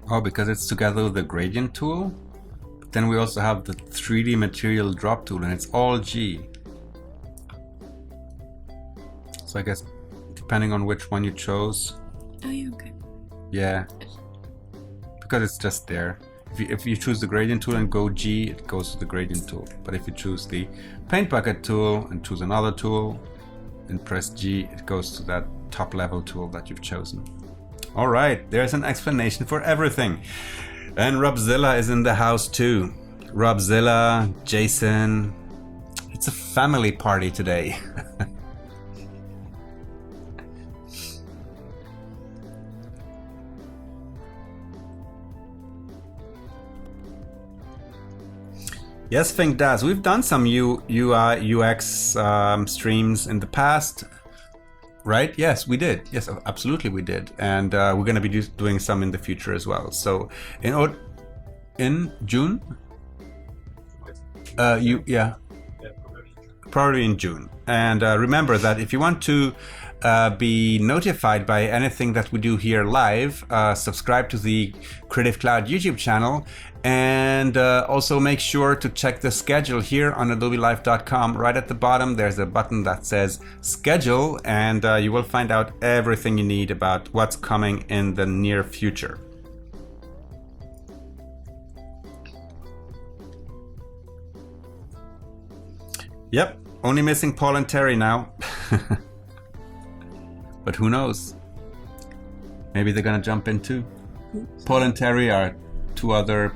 Oh, because it's together with the gradient tool. But then we also have the 3D material drop tool, and it's all G. So I guess depending on which one you chose. Oh, yeah, okay. Yeah. Because it's just there. If you choose the gradient tool and go G, it goes to the gradient tool. But if you choose the paint bucket tool and choose another tool and press G, it goes to that top level tool that you've chosen. All right, there's an explanation for everything. And Robzilla is in the house too. Robzilla, Jason. It's a family party today. Yes, Fink does. We've done some UI UX streams in the past, right? Yes, we did. Yes, absolutely, we did, and we're going to be doing some in the future as well. So, in June, probably in June. And remember that if you want to be notified by anything that we do here live, subscribe to the Creative Cloud YouTube channel, and also make sure to check the schedule here on adobelive.com. Right at the bottom there's a button that says schedule, and you will find out everything you need about what's coming in the near future. Yep, only missing Paul and Terry now. But who knows? Maybe they're gonna jump in too. Paul and Terry are two other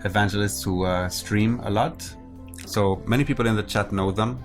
evangelists who stream a lot. So many people in the chat know them.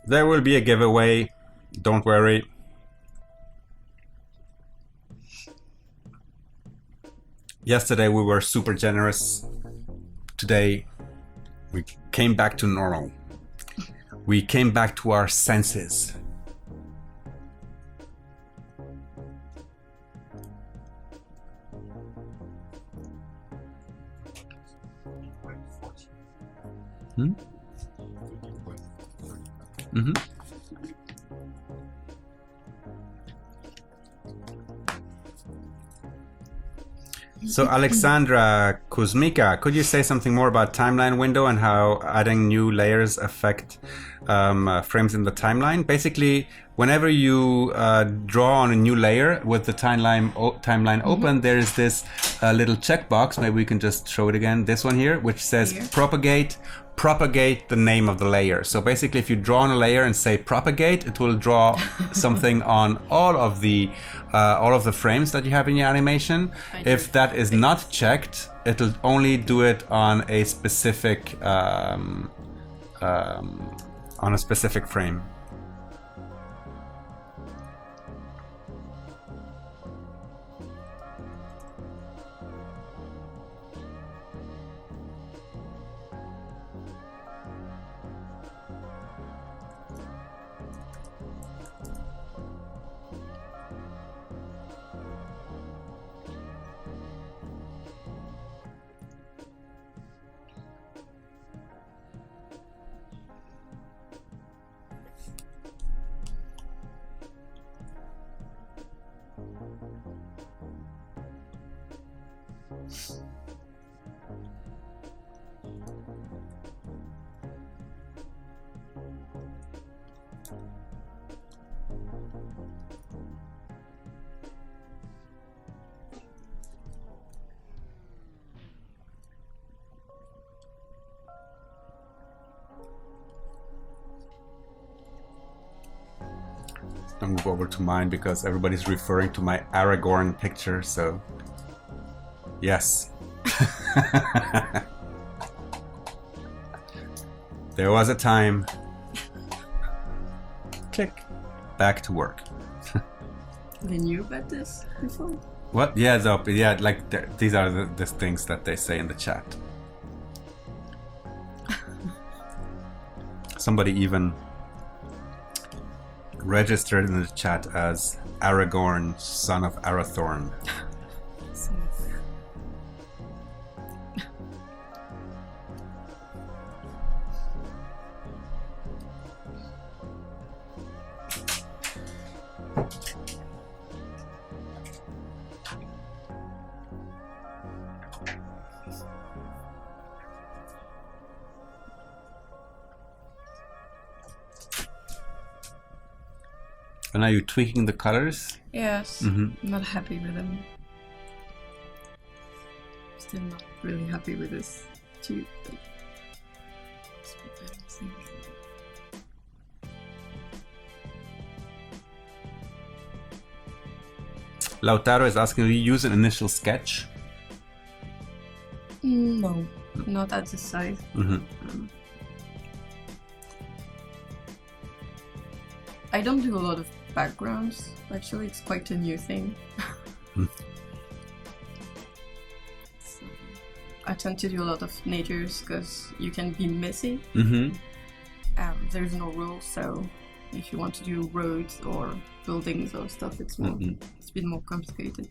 There will be a giveaway, don't worry. Yesterday we were super generous. Today we came back to normal. We came back to our senses. So Alexandra Kuzmika, could you say something more about timeline window and how adding new layers affect frames in the timeline? Basically, whenever you draw on a new layer with the timeline open, there is this little checkbox. Maybe we can just show it again. This one here, which says propagate the name of the layer. So basically, if you draw on a layer and say propagate, it will draw something on all of the frames that you have in your animation. If that is not checked, it'll only do it on a specific frame. I'll move over to mine because everybody's referring to my Aragorn picture, so yes. There was a time. Click. Back to work. They knew about this before? What? Yeah, like these are the things that they say in the chat. Somebody even registered in the chat as Aragorn, son of Arathorn. And are you tweaking the colors? Yes. I'm not happy with them. Still not really happy with this too. It's a bit better, I think. Lautaro is asking, do you use an initial sketch? No, not at this size. I don't do a lot of backgrounds. Actually, it's quite a new thing. So, I tend to do a lot of natures because you can be messy. There's no rules, so if you want to do roads or buildings or stuff, it's more, it's a bit more complicated.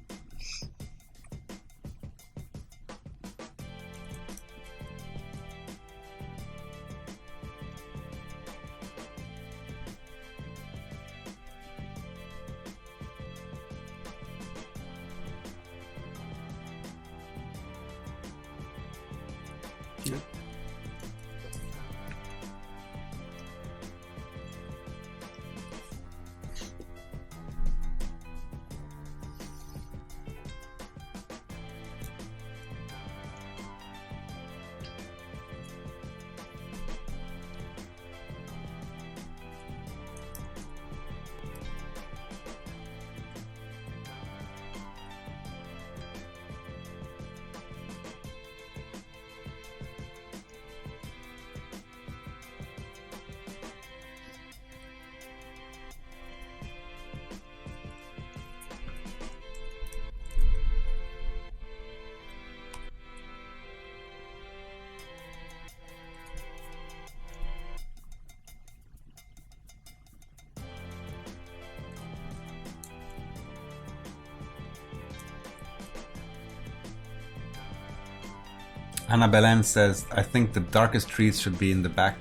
Anna Belen says, I think the darkest trees should be in the back,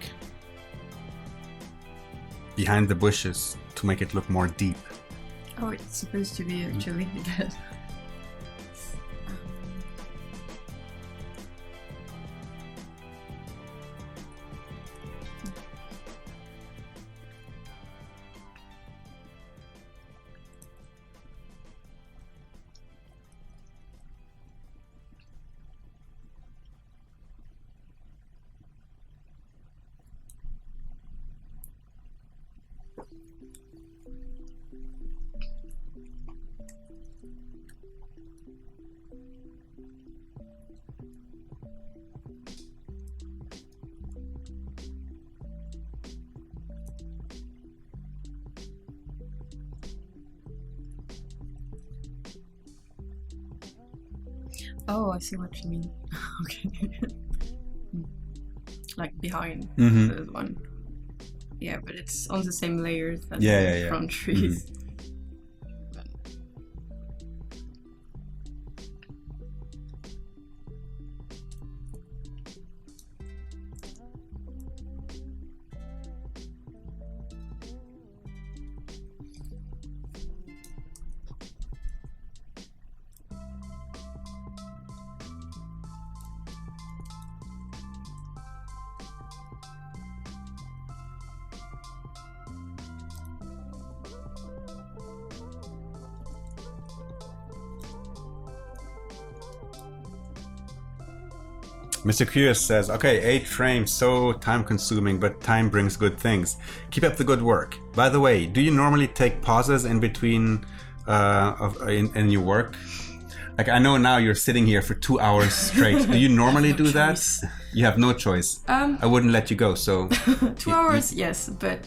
behind the bushes, to make it look more deep. Oh, it's supposed to be actually good. Oh, I see what you mean. Okay. Like behind the one. Yeah, but it's on the same layers as the front trees. Mr. Curious says, okay, 8 frames, so time consuming, but time brings good things. Keep up the good work. By the way, do you normally take pauses in between in your work? Like I know now you're sitting here for 2 hours straight. Do you normally do choice. that? You have no choice. I wouldn't let you go. So 2 hours, yes, but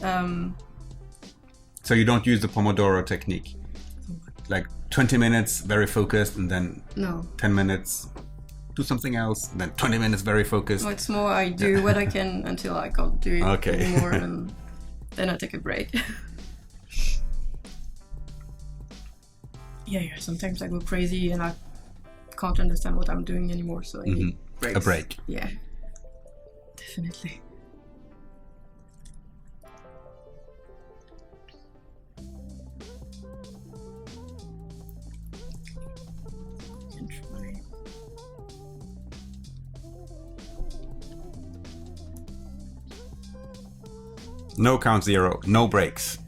so you don't use the Pomodoro technique. Like 20 minutes very focused, and then no. 10 minutes do something else, and then 20 minutes very focused. No, it's more I do what I can until I can't do it Okay. anymore, and then I take a break. Yeah, sometimes I go crazy and I can't understand what I'm doing anymore, so I need breaks. A break. Yeah, definitely. Can try. No count zero, no breaks.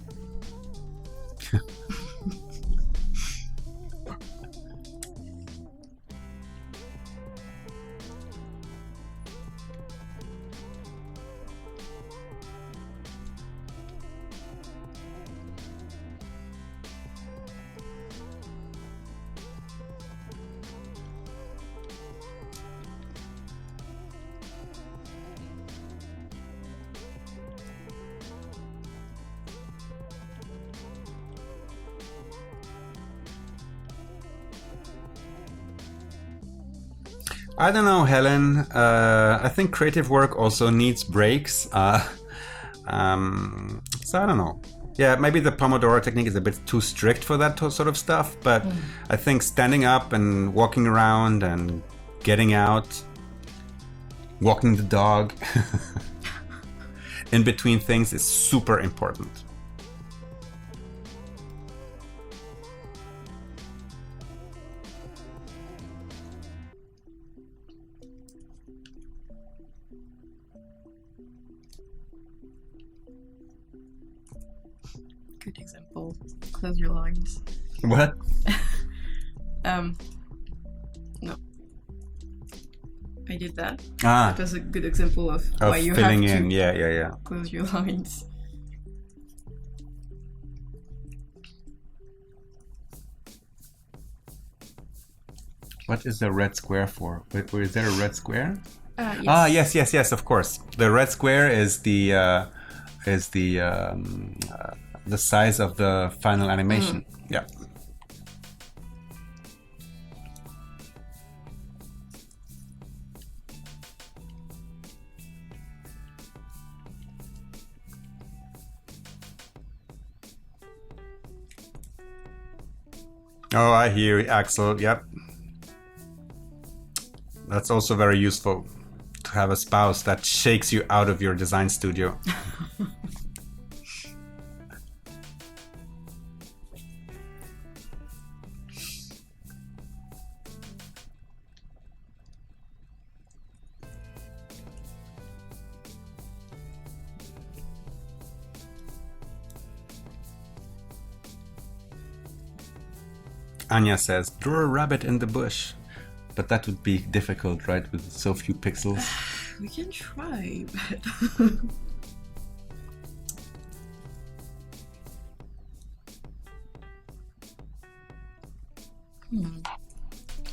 I don't know, Helen. I think creative work also needs breaks. So I don't know. Yeah, maybe the Pomodoro technique is a bit too strict for that sort of stuff, but I think standing up and walking around and getting out, walking the dog in between things is super important. Good example. Close your lines. What? No. I did that. Ah, That was a good example of why you have filling to in. Yeah. close your lines. What is the red square for? Wait, is there a red square? Yes. Ah, yes, of course. The red square is the size of the final animation. Yeah. Oh, I hear you, Axel. Yep. That's also very useful to have a spouse that shakes you out of your design studio. Anya says, draw a rabbit in the bush. But that would be difficult, right? With so few pixels. We can try, but...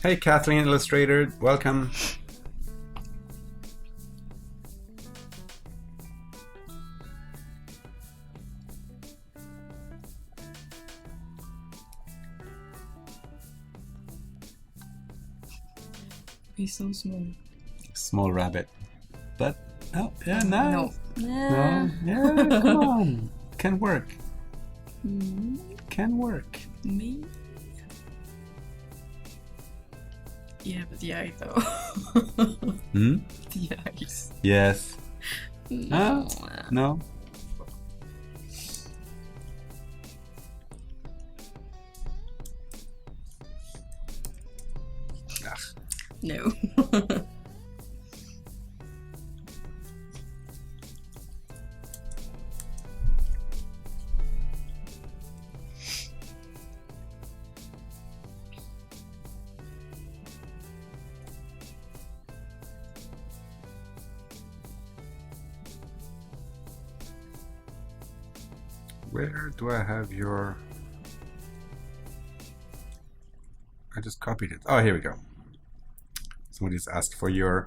Hey, Kathleen Illustrator. Welcome. He's so small. Small rabbit. But, oh, yeah, nice. No. Yeah, come on. Can work. Can work. Me? Yeah, but the eye though. The eyes. Yes. No. No. No. Where do I have your... I just copied it. Oh, here we go. Somebody's asked for your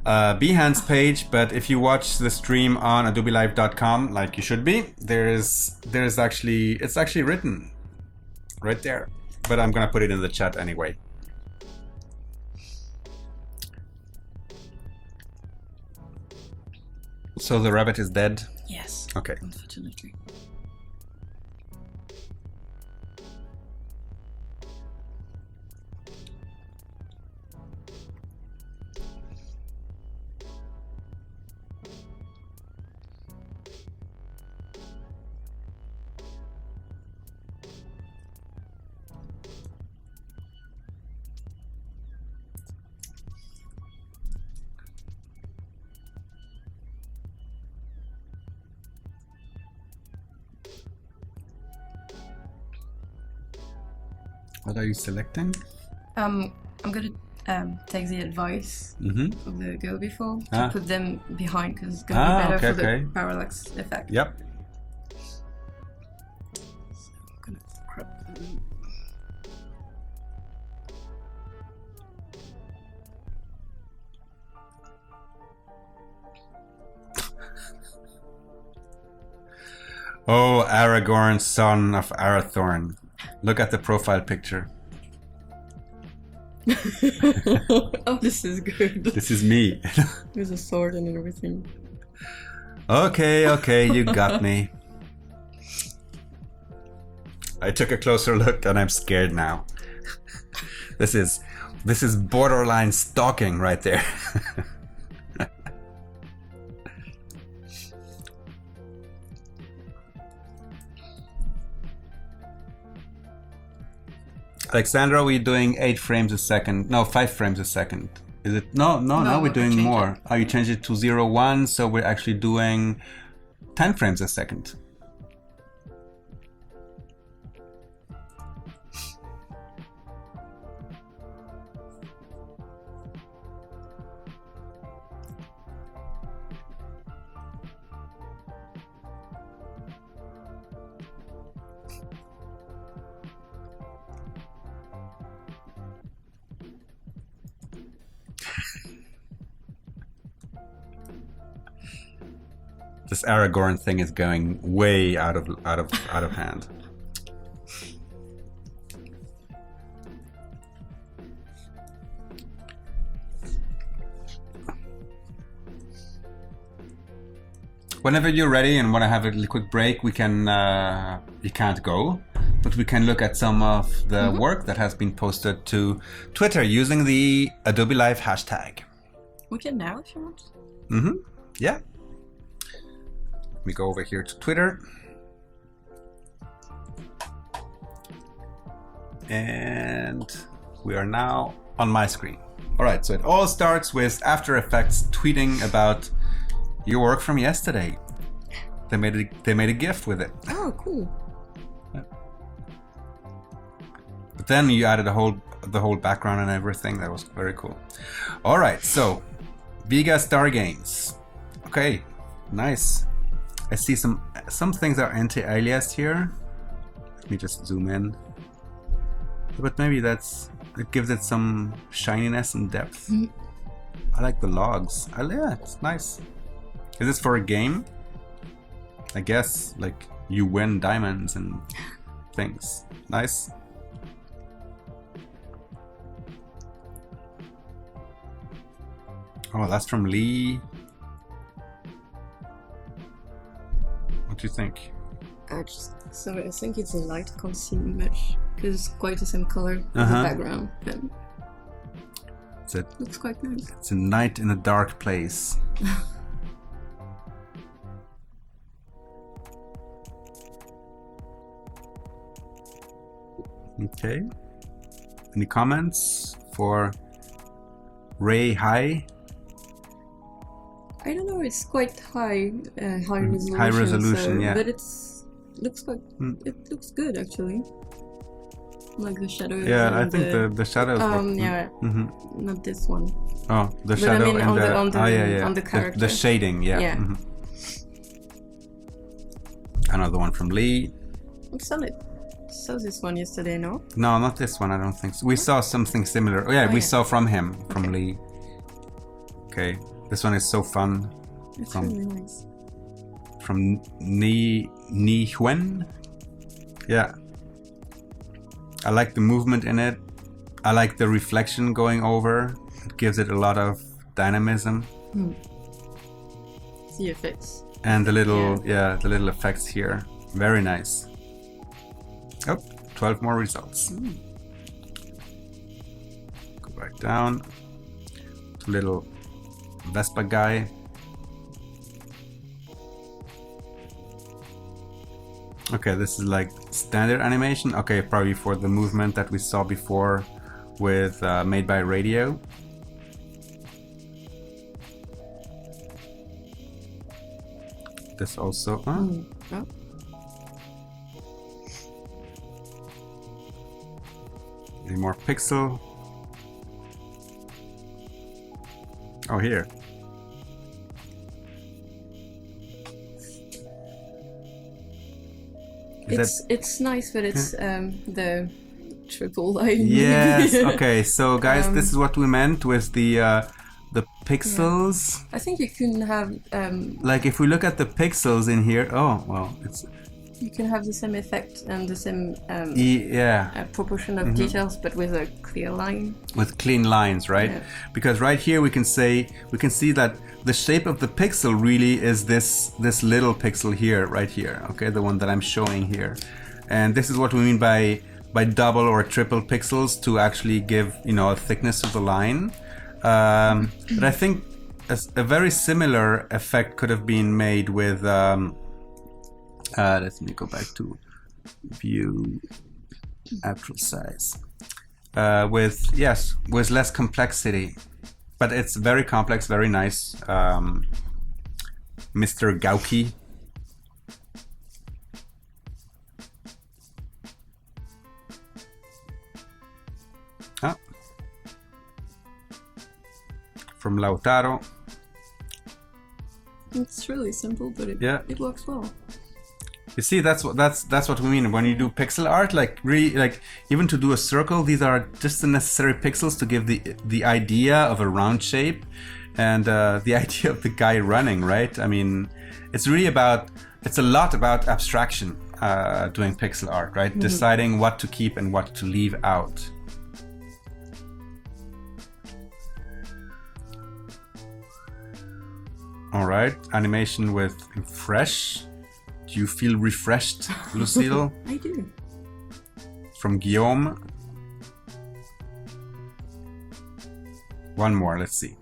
Behance page, but if you watch the stream on adobelive.com, like you should be, it's actually written right there. But I'm gonna put it in the chat anyway. So the rabbit is dead? Yes. Okay. Unfortunately. What are you selecting? I'm gonna take the advice of the girl before to put them behind because it's gonna be better for the parallax effect. Yep. So I'm gonna crop them. Oh, Aragorn, son of Arathorn. Look at the profile picture. Oh, this is good. This is me. With a sword and everything. Okay, you got me. I took a closer look and I'm scared now. This is borderline stalking right there. Alexandra, we're doing 8 frames a second. No, 5 frames a second. Is it? No, now we're doing more. Oh, you changed it to 0.1, so we're actually doing 10 frames a second. This Aragorn thing is going way out of hand. Whenever you're ready and want to have a quick break, we can. You can't go, but we can look at some of the work that has been posted to Twitter using the Adobe Live hashtag. We can now if you want. Yeah. Let me go over here to Twitter. And we are now on my screen. All right, so it all starts with After Effects tweeting about your work from yesterday. They made a GIF with it. Oh, cool. Yeah. But then you added the whole background and everything. That was very cool. All right, so Vega Star Games. Okay, nice. I see some things are anti-aliased here. Let me just zoom in. But maybe it gives it some shininess and depth. I like the logs. Yeah, it's nice. Is this for a game? I guess, like, you win diamonds and things. Nice. Oh, that's from Lee. What do you think? Sorry, I think it's a light. I can't see much because it's quite the same color in the background. But looks quite nice. It's a night in a dark place. Okay. Any comments for Ray High? I don't know. It's quite high resolution. High resolution, yeah. But it looks looks good actually. Like the shadow. Yeah, I think the shadows. Yeah. Not this one. Oh, the but shadow I mean and on the character. The shading, yeah. Another one from Lee. It's solid. saw this one yesterday, no? No, not this one. I don't think so. We saw something similar. Oh yeah, we saw from him, from Lee. Okay, this one is so fun. It's really nice. From Ni Huen. Yeah, I like the movement in it. I like the reflection going over. It gives it a lot of dynamism. The effects. And the little, the little effects here. Very nice. Oh, 12 more results. Go back down. To little Vespa guy. Okay, this is like standard animation. Okay, probably for the movement that we saw before with Made by Radio. This also. Any more pixel? Oh, here. It's nice, but it's the triple line. Yes. Okay. So, guys, this is what we meant with the pixels. Yeah. I think you can have like if we look at the pixels in here. Oh, well, it's. You can have the same effect and the same proportion of details, but with a clear line. With clean lines, right? Yeah. Because right here we can see that the shape of the pixel really is this little pixel here, right here. Okay, the one that I'm showing here, and this is what we mean by double or triple pixels to actually give a thickness of the line. But I think a very similar effect could have been made with. Let me go back to view actual size. With less complexity, but it's very complex, very nice. Mr. Gauki. From Lautaro. It's really simple, but it works well. You see, that's what we mean when you do pixel art. Like really, like even to do a circle, these are just the necessary pixels to give the idea of a round shape, and the idea of the guy running. Right? I mean, it's a lot about abstraction. Doing pixel art, right? Deciding what to keep and what to leave out. All right, animation with fresh. Do you feel refreshed, Lucile? I do. From Guillaume. One more, let's see.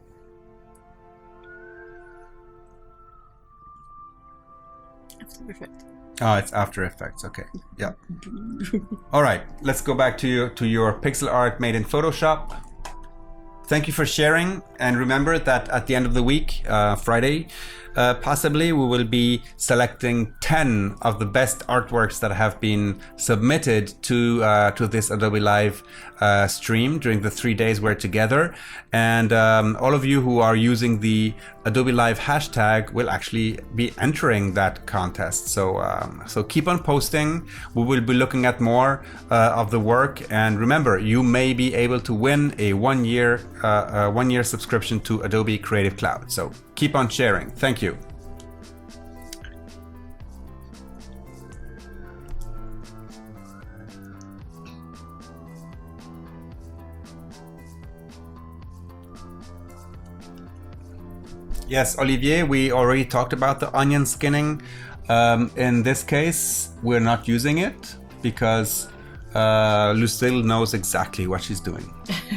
After Effects. Oh, it's After Effects, okay. Yeah. All right, let's go back to your pixel art made in Photoshop. Thank you for sharing, and remember that at the end of the week, Friday, possibly we will be selecting 10 of the best artworks that have been submitted to this Adobe Live stream during the 3 days we're together. And all of you who are using the Adobe Live hashtag will actually be entering that contest. So keep on posting. We will be looking at more of the work. And remember, you may be able to win a one-year subscription to Adobe Creative Cloud. So keep on sharing. Thank you. Yes, Olivier, we already talked about the onion skinning. In this case, we're not using it because Lucile knows exactly what she's doing.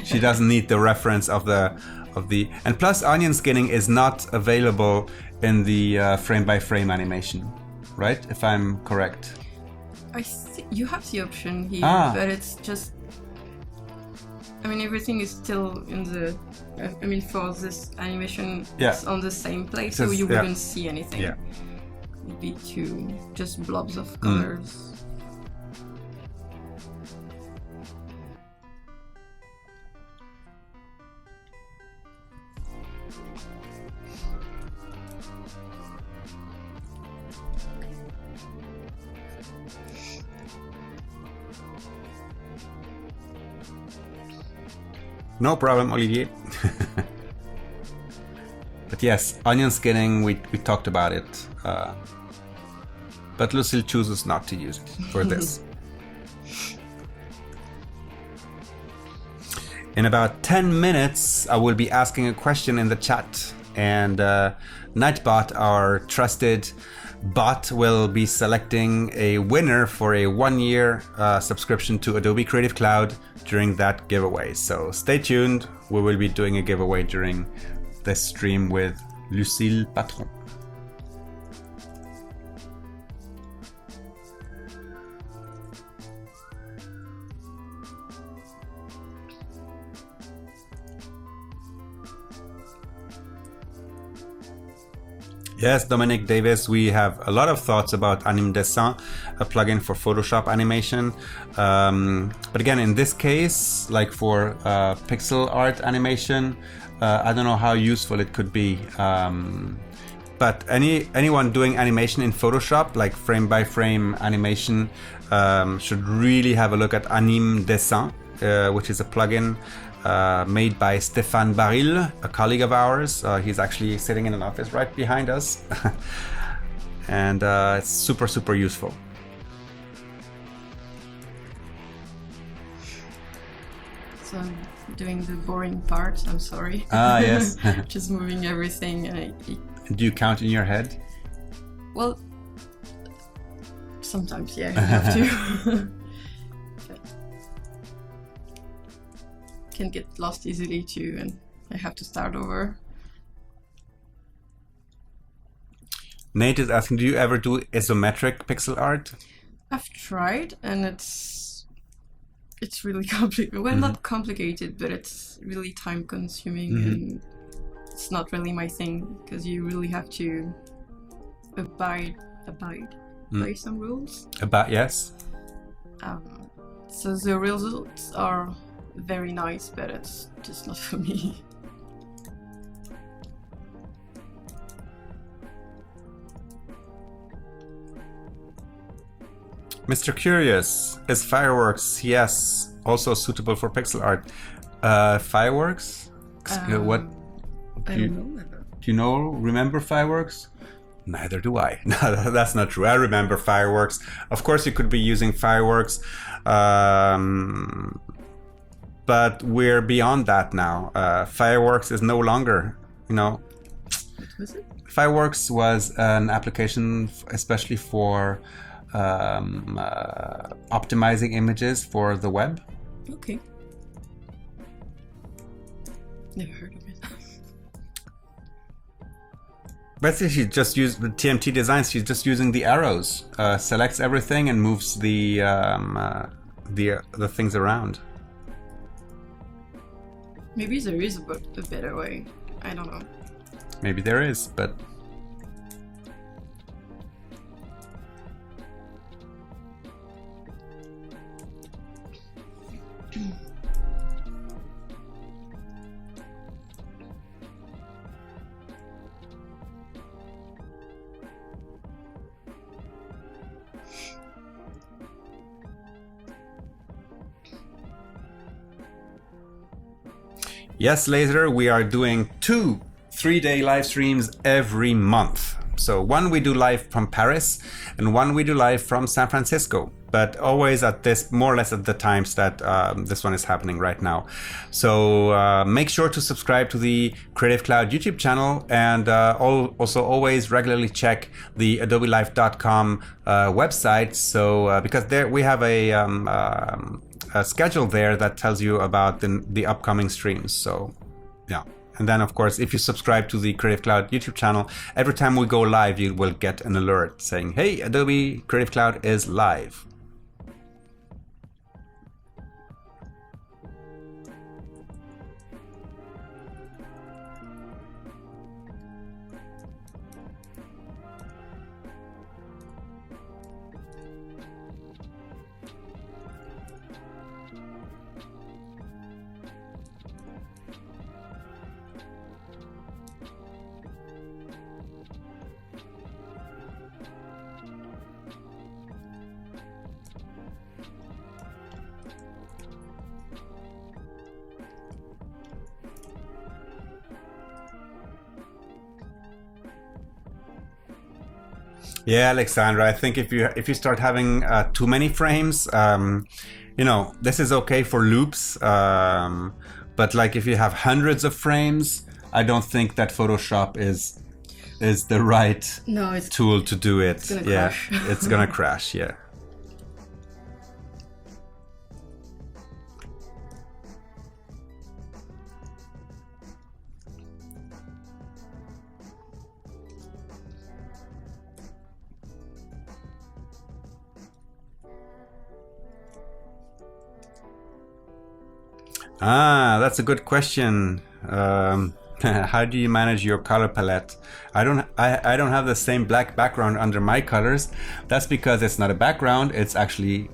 She doesn't need the reference of the and plus onion skinning is not available in the frame by frame animation, right? If I'm correct. I think you have the option here, but it's just. I mean, everything is still in the. I mean, for this animation, it's on the same place, so you wouldn't see anything. Yeah. It'd be just blobs of colors. No problem, Olivier. But yes, onion skinning, we talked about it. But Lucile chooses not to use it for this. In about 10 minutes, I will be asking a question in the chat, and Nightbot, our trusted bot, will be selecting a winner for a 1-year subscription to Adobe Creative Cloud during that giveaway. So stay tuned. We will be doing a giveaway during this stream with Lucile Patron. Yes, Dominic Davis, we have a lot of thoughts about Anim Dessin, a plugin for Photoshop animation. But again, in this case, like for pixel art animation, I don't know how useful it could be. But anyone doing animation in Photoshop, like frame by frame animation, should really have a look at Anim Dessin, which is a plugin made by Stéphane Baril, a colleague of ours. He's actually sitting in an office right behind us. And it's super, super useful. So I'm doing the boring part, I'm sorry. Ah, yes. Just moving everything. Do you count in your head? Well, sometimes, yeah, you have to. Can get lost easily too, and I have to start over. Nate is asking, do you ever do isometric pixel art? I've tried, and it's really complicated. Well, not complicated, but it's really time consuming, and it's not really my thing, because you really have to abide by some rules. Yes. So the results are very nice, but it's just not for me. Mr. Curious, is Fireworks, yes, also suitable for pixel art? Fireworks? What? I don't know. Do you remember Fireworks? Neither do I. No, that's not true. I remember Fireworks. Of course, you could be using Fireworks. But we're beyond that now. Fireworks is no longer, What was it? Fireworks was an application especially for optimizing images for the web. Okay. Never heard of it. Basically, she just used the TMT design. She's just using the arrows, selects everything and moves the things around. Maybe there is a better way. I don't know. Maybe there is, but yes, Laser, we are doing 2 3-day live streams every month. So one we do live from Paris and one we do live from San Francisco, but always at more or less at the times that this one is happening right now. So make sure to subscribe to the Creative Cloud YouTube channel, and also always regularly check the adobelive.com website. So because there we have a schedule there that tells you about the upcoming streams. So yeah. And then, of course, if you subscribe to the Creative Cloud YouTube channel, every time we go live, you will get an alert saying, hey, Adobe Creative Cloud is live. Yeah, Alexandra, I think if you start having too many frames, you know, this is okay for loops, but like if you have hundreds of frames, I don't think that Photoshop is the right tool to do it. It's gonna yeah, crash. it's gonna crash. Yeah. That's a good question. How do you manage your color palette? I don't have the same black background under my colors. That's because it's not a background, it's actually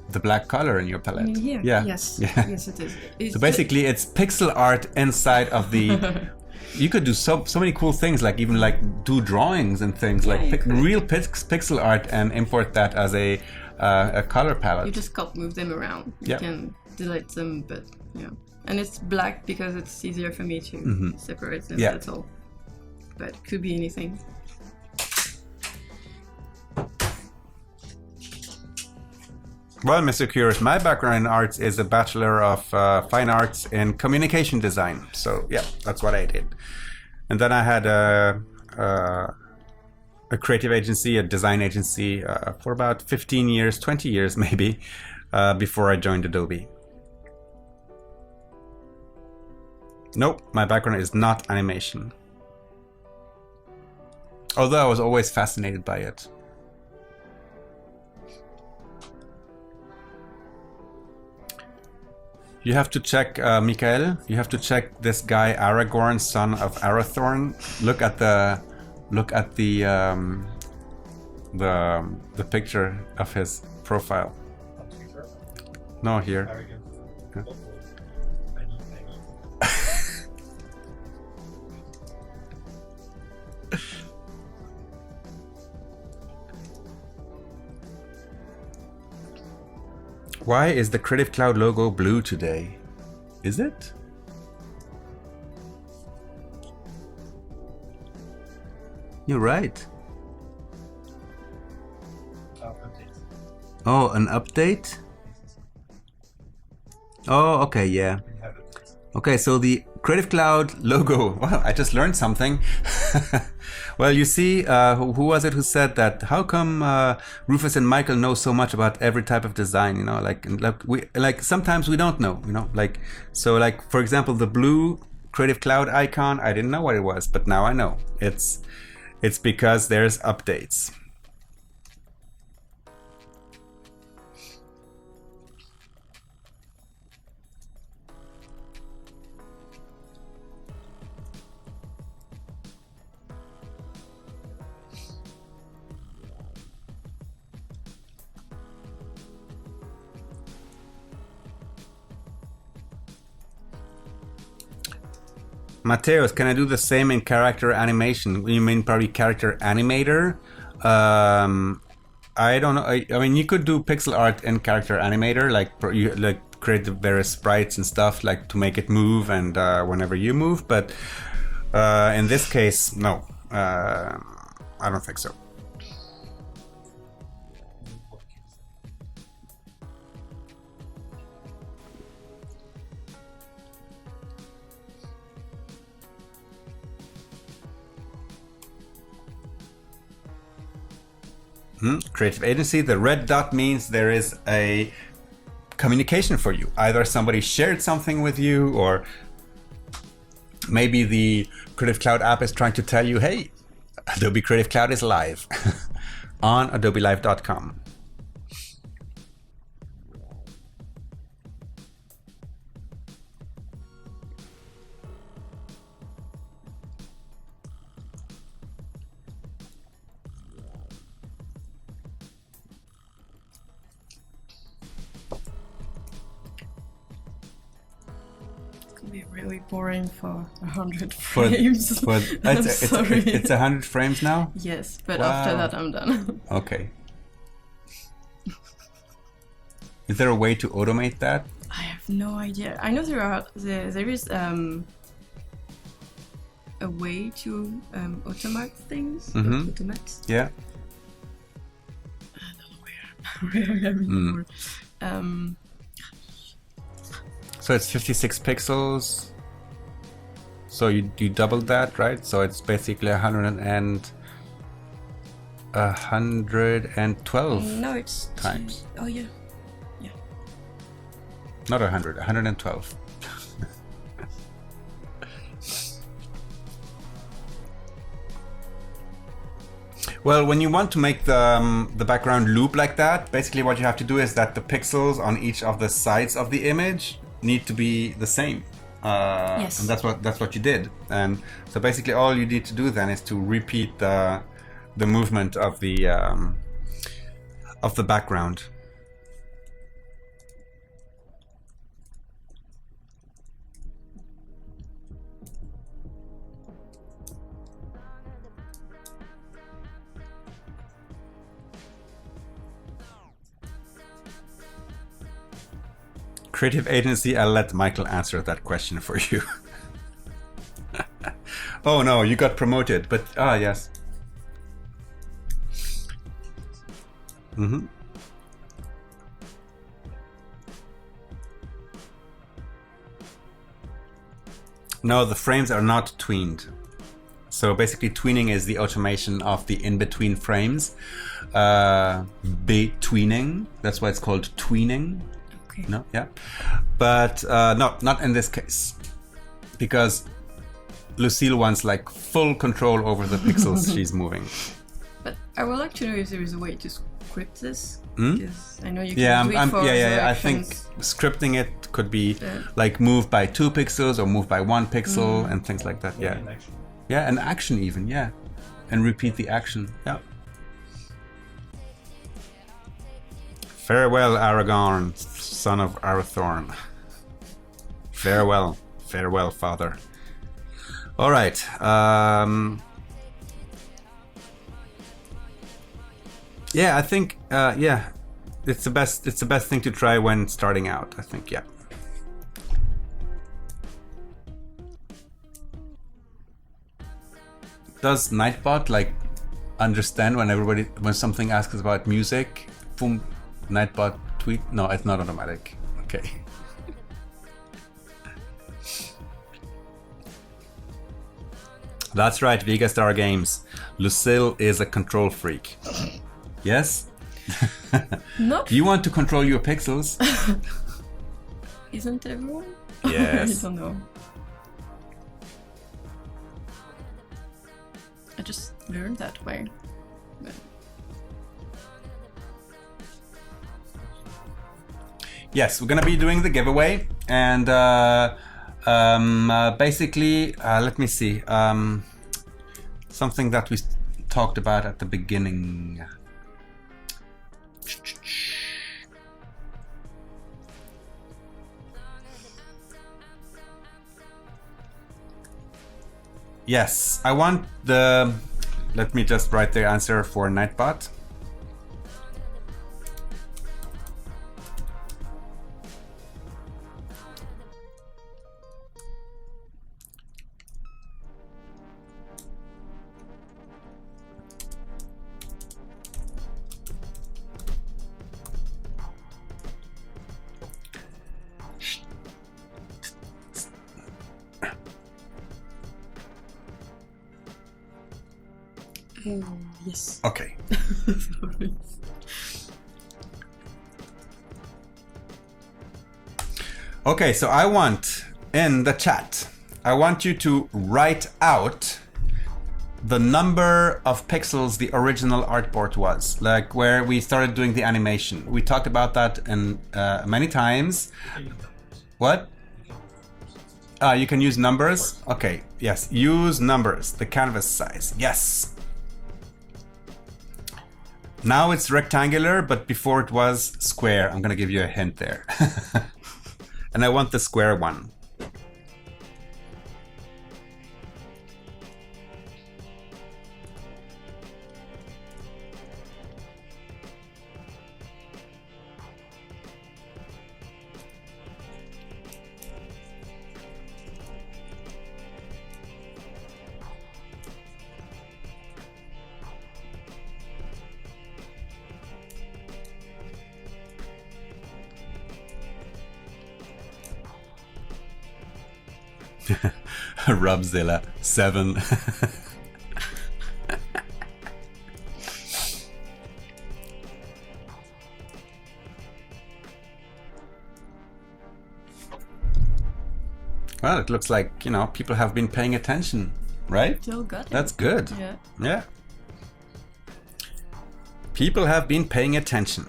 the black color in your palette. I mean here. Yeah. Yes. Yeah. Yes, it is. So basically it's pixel art inside of the you could do so many cool things, like even like do drawings and things, Yeah, like real pixel art and import that as a color palette. You just can't move them around. You Yeah. can delete them, but yeah. And it's black because it's easier for me to separate them, Yeah. that's all. But it could be anything. Well, Mr. Curious, my background in arts is a Bachelor of Fine Arts in Communication Design. So yeah, that's what I did. And then I had a creative agency, a design agency for about 15 years, 20 years maybe, before I joined Adobe. Nope, my background is not animation. Although I was always fascinated by it. You have to check, Mikael, you have to check this guy Aragorn, son of Arathorn. Look at the picture of his profile. On Twitter. No, here. Arrogant. Yeah. I need. Why is the Creative Cloud logo blue today? Is it? You're right. Update. Oh, an update? Oh, okay, yeah. We have it. Okay, so the Creative Cloud logo. Wow, I just learned something. Well, you see, who was it who said that? How come Rufus and Michael know so much about every type of design? You know, like sometimes we don't know. You know, like so, like for example, the blue Creative Cloud icon. I didn't know what it was, but now I know. It's because there's updates. Mateos, can I do the same in character animation? You mean probably character animator? I don't know. I mean, you could do pixel art in character animator, like create the various sprites and stuff, like to make it move and whenever you move. But in this case, no, I don't think so. Creative agency, the red dot means there is a communication for you. Either somebody shared something with you, or maybe the Creative Cloud app is trying to tell you, hey, Adobe Creative Cloud is live on adobelive.com. Be really boring for 100 frames. I'm sorry. It's 100 frames now? Yes, but Wow. after that I'm done. Okay. Is there a way to automate that? I have no idea. I know there is a way to automate things. Mhm. Automate. Yeah. where I am anymore. So it's 56 pixels. So you doubled that, right? So it's basically 112 No, it's times. Oh yeah. Not 100, 112. Well, when you want to make the background loop like that, basically what you have to do is that the pixels on each of the sides of the image need to be the same. Yes. And that's what you did. And so basically all you need to do then is to repeat the movement of the background. Creative agency, I'll let Michael answer that question for you. Oh no, you got promoted, but yes. No, the frames are not tweened. So basically tweening is the automation of the in-between frames. Betweening, that's why it's called tweening. Okay. No, yeah. But no, not in this case. Because Lucile wants like full control over the pixels she's moving. But I would like to know if there is a way to script this. Because I know you can do it for I think scripting it could be like move by 2 pixels or move by 1 pixel and things like that. Yeah. Yeah, and action even, yeah. And repeat the action. Yeah. Farewell, Aragorn, son of Arathorn. Farewell. Farewell, father. All right. Yeah, I think it's the best thing to try when starting out, I think, yeah. Does Nightbot like understand when something asks about music? Boom, Nightbot tweet? No, it's not automatic. Okay. That's right, Vegastar Games. Lucile is a control freak. Yes? Not. You want to control your pixels? Isn't everyone? Yes. I don't know. I just learned that way. But... Yes, we're gonna be doing the giveaway, and basically, let me see, something that we talked about at the beginning. Yes, I want the... Let me just write the answer for Nightbot. Yes. Okay. Sorry. Okay, so I want, in the chat, I want you to write out the number of pixels the original artboard was, like where we started doing the animation. We talked about that in many times. What? You can use numbers? Okay, yes, use numbers, the canvas size, yes. Now it's rectangular, but before it was square. I'm gonna give you a hint there. And I want the square one. Rubzilla 7. Well, it looks like, you know, people have been paying attention, right? Still got it. That's good. Yeah. Yeah. People have been paying attention.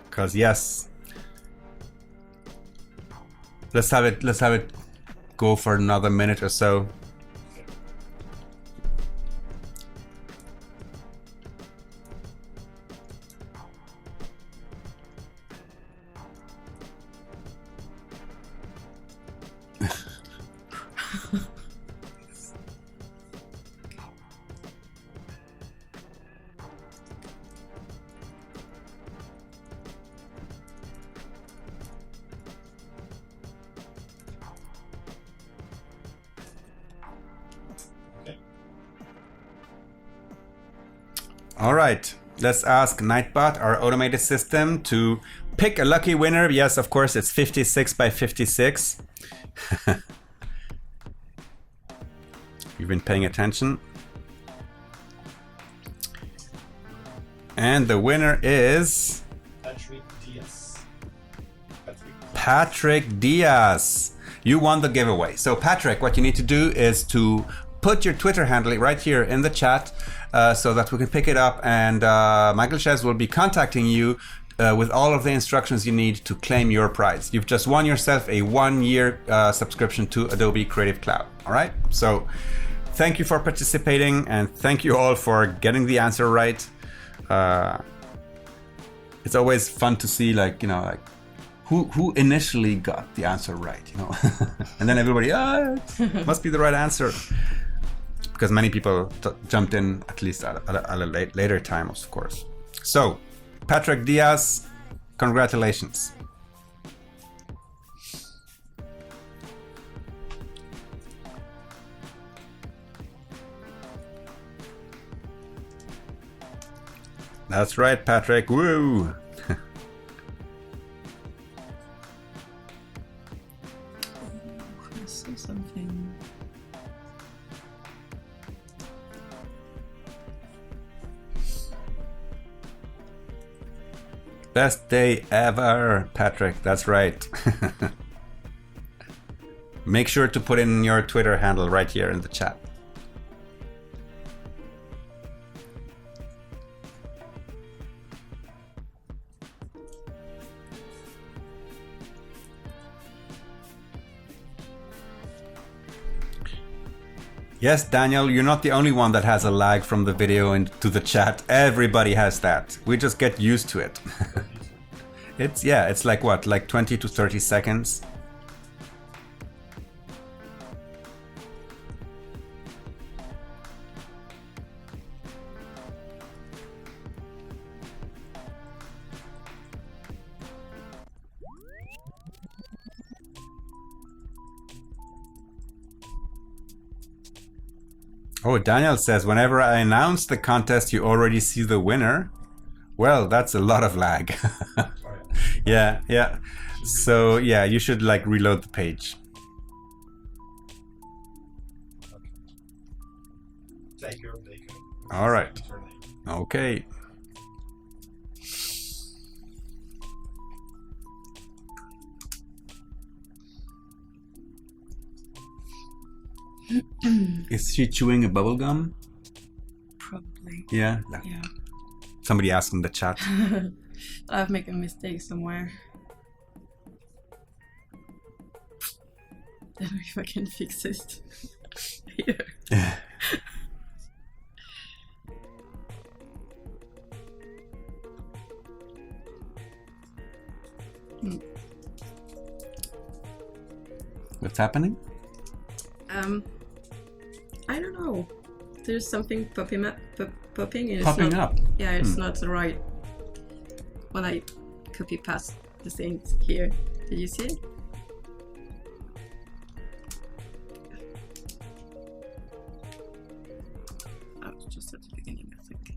Because yes. Let's have it go for another minute or so. All right, let's ask Nightbot, our automated system, to pick a lucky winner. Yes, of course, it's 56 by 56. You've been paying attention. And the winner is... Patrick Diaz. Patrick Diaz. You won the giveaway. So Patrick, what you need to do is to put your Twitter handle right here in the chat so that we can pick it up, and Michael Shez will be contacting you with all of the instructions you need to claim your prize. You've just won yourself a 1-year subscription to Adobe Creative Cloud. All right? So thank you for participating, and thank you all for getting the answer right. It's always fun to see, like, you know, like who initially got the answer right, you know, and then everybody, it must be the right answer, because many people jumped in at least at a later time, of course. So, Patrick Diaz, congratulations. That's right, Patrick. Woo! I saw something. Best day ever, Patrick. That's right. Make sure to put in your Twitter handle right here in the chat. Yes, Daniel, you're not the only one that has a lag from the video into the chat. Everybody has that. We just get used to it. It's like what, like 20 to 30 seconds? Oh, Daniel says, whenever I announce the contest, you already see the winner. Well, that's a lot of lag. Yeah. So, yeah, you should like reload the page. All right. Okay. Is she chewing a bubble gum? Probably. Yeah. Yeah. Somebody asked in the chat. I've made a mistake somewhere. I don't know if I can fix it. Here. What's happening? I don't know. There's something popping up. Popping and Popping it's not, up? Yeah, it's not the right. When I copy past the things here. Did you see it? Oh, it's just at the beginning, I think.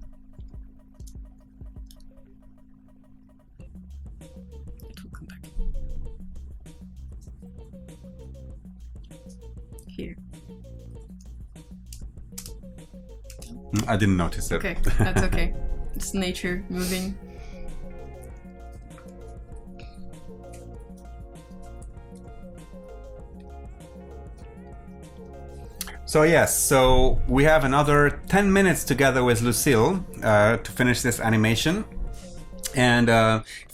It will come back. I didn't notice it. Okay, that's okay. It's nature moving. So yes, so we have another 10 minutes together with Lucile to finish this animation. And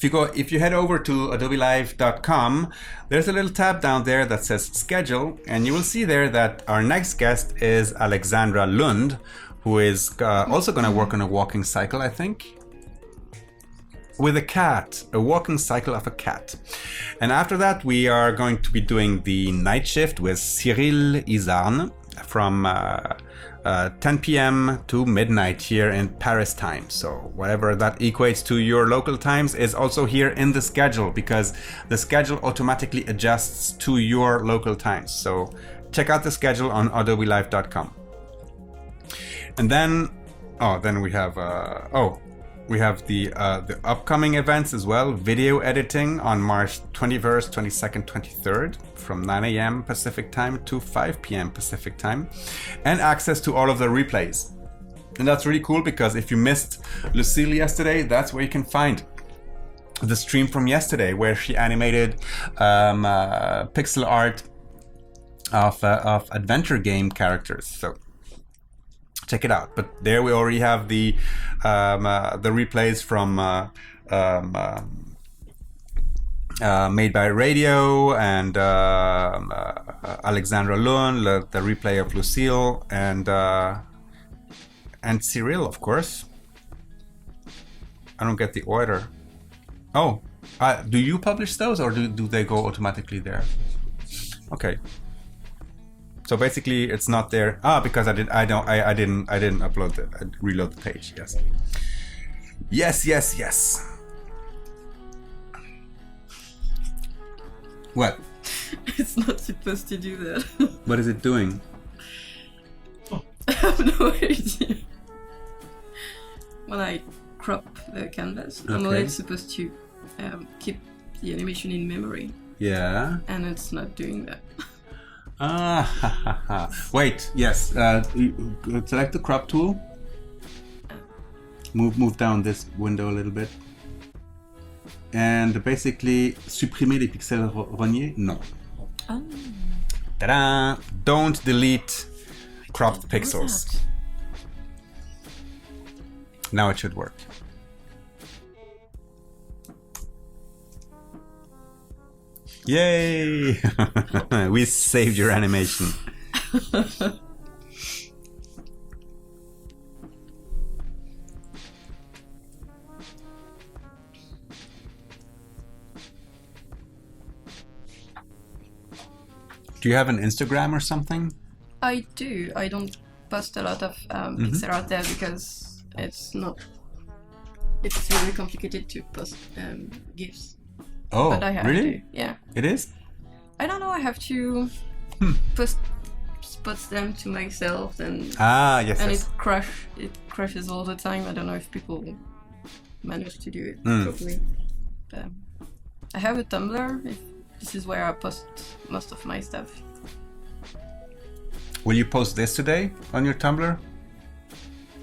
if you head over to adobelive.com, there's a little tab down there that says schedule, and you will see there that our next guest is Alexandra Lund, who is also going to work on a walking cycle, I think, with a cat, a walking cycle of a cat. And after that, we are going to be doing the night shift with Cyril Izarn from 10 p.m. to midnight here in Paris time. So whatever that equates to your local times is also here in the schedule, because the schedule automatically adjusts to your local times. So check out the schedule on adobelive.com. And then we have the upcoming events as well. Video editing on March 21st, 22nd, 23rd from 9 a.m. Pacific time to 5 p.m. Pacific time, and access to all of the replays. And that's really cool, because if you missed Lucile yesterday, that's where you can find the stream from yesterday, where she animated pixel art of adventure game characters. So check it out. But there we already have the replays from Made by Radio and Alexandra Lund, the replay of Lucile, and Cyril, of course. I don't get the order. Oh, do you publish those, or do they go automatically there? Okay. So basically, it's not there. Because I didn't upload it. I reload the page. Yes. What? It's not supposed to do that. What is it doing? I have no idea. When I crop the canvas, normally it's supposed to keep the animation in memory. Yeah. And it's not doing that. Wait, yes. Select the crop tool. Move down this window a little bit. And basically, supprimer les pixels rognés? No. Oh. Ta-da! Don't delete cropped pixels. Now it should work. Yay! We saved your animation. Do you have an Instagram or something? I do. I don't post a lot of pixel art there because it's really complicated to post GIFs. Oh, but I have really? to. Yeah. It is? I don't know. I have to post them to myself, and yes. It crashes all the time. I don't know if people manage to do it properly. But I have a Tumblr. This is where I post most of my stuff. Will you post this today on your Tumblr?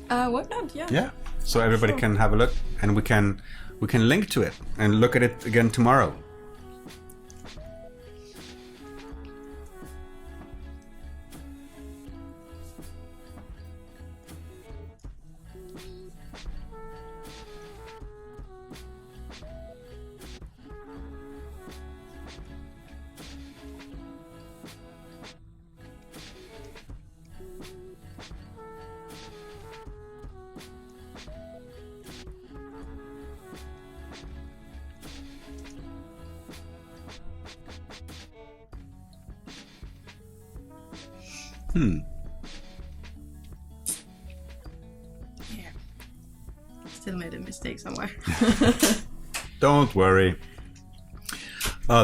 Why not? Yeah. Yeah. So everybody can have a look, and we can link to it and look at it again tomorrow. Yeah. Still made a mistake somewhere. Don't worry.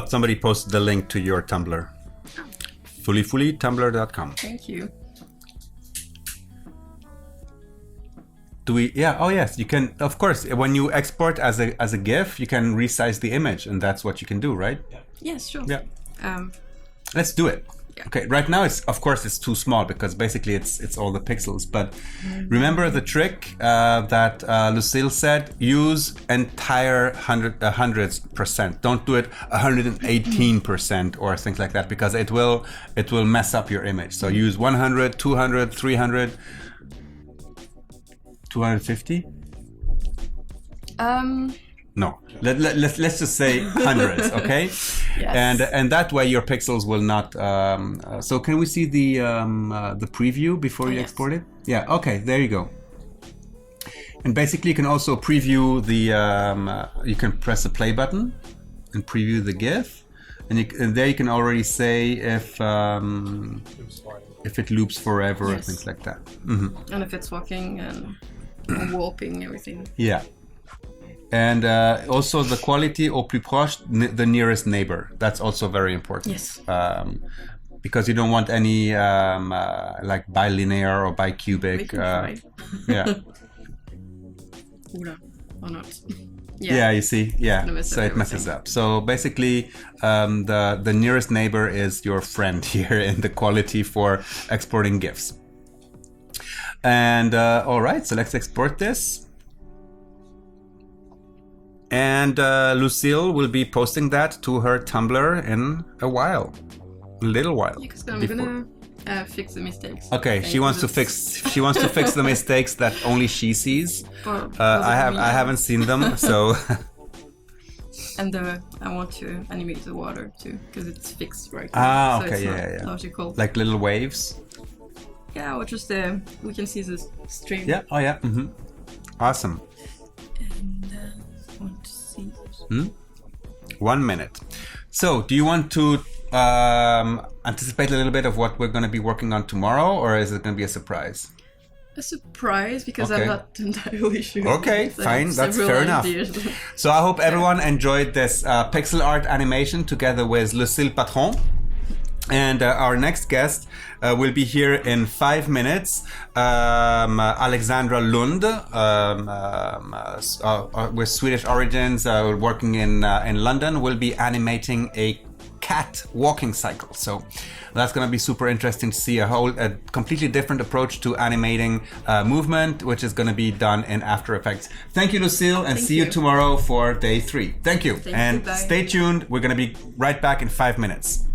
Somebody posted the link to your Tumblr. fullytumblr.com. Thank you. Do we? Yeah. Oh, yes. You can. Of course. When you export as a GIF, you can resize the image, and that's what you can do, right? Yes, sure. Yeah. Um, Let's do it. Yeah. Okay, right now it's too small because basically it's all the pixels. But remember the trick that Lucile said: use entire hundreds percent. Don't do it 118% or things like that because it will mess up your image. So use 100, 200, 300, 250. No, let's just say hundreds, okay? Yes. And that way your pixels will not. So can we see the preview before you Yes. export it? Yeah. Okay. There you go. And basically, you can also preview the. You can press the play button and preview the GIF, and there you can already say if it loops forever or Yes. things like that. And if it's walking and warping everything. Yeah. And also the quality au plus proche, the nearest neighbor. That's also very important. Yes. Because you don't want any like bilinear or We bicubic. can try. Yeah. Oula, or not. Yeah, you see. Yeah. gonna mess So up it messes everything. up. So basically, the nearest neighbor is your friend here in the quality for exporting GIFs. And all right, so let's export this. And Lucile will be posting that to her Tumblr in a little while. Because I'm before. gonna fix the mistakes. Okay, she wants to fix the mistakes that only she sees. I haven't seen them, so. And I want to animate the water too, because it's fixed right now. Ah, so okay, it's yeah, not yeah. logical. Like little waves. Yeah, or just we can see the stream. Yeah. Oh yeah. Mm-hmm. Awesome. And I want to see. 1 minute. So, do you want to anticipate a little bit of what we're going to be working on tomorrow, or is it going to be a surprise? A surprise, because Okay. I'm not entirely sure. Okay, So I fine, have that's several fair enough. ideas. So I hope everyone enjoyed this pixel art animation together with Lucile Patron. And our next guest will be here in 5 minutes. Alexandra Lund, with Swedish origins, working in London, will be animating a cat walking cycle. So that's going to be super interesting to see a completely different approach to animating movement, which is going to be done in After Effects. Thank you, Lucile, and Thank see you you. tomorrow for day 3. Thank you. Thank you, And bye. stay tuned. We're going to be right back in 5 minutes.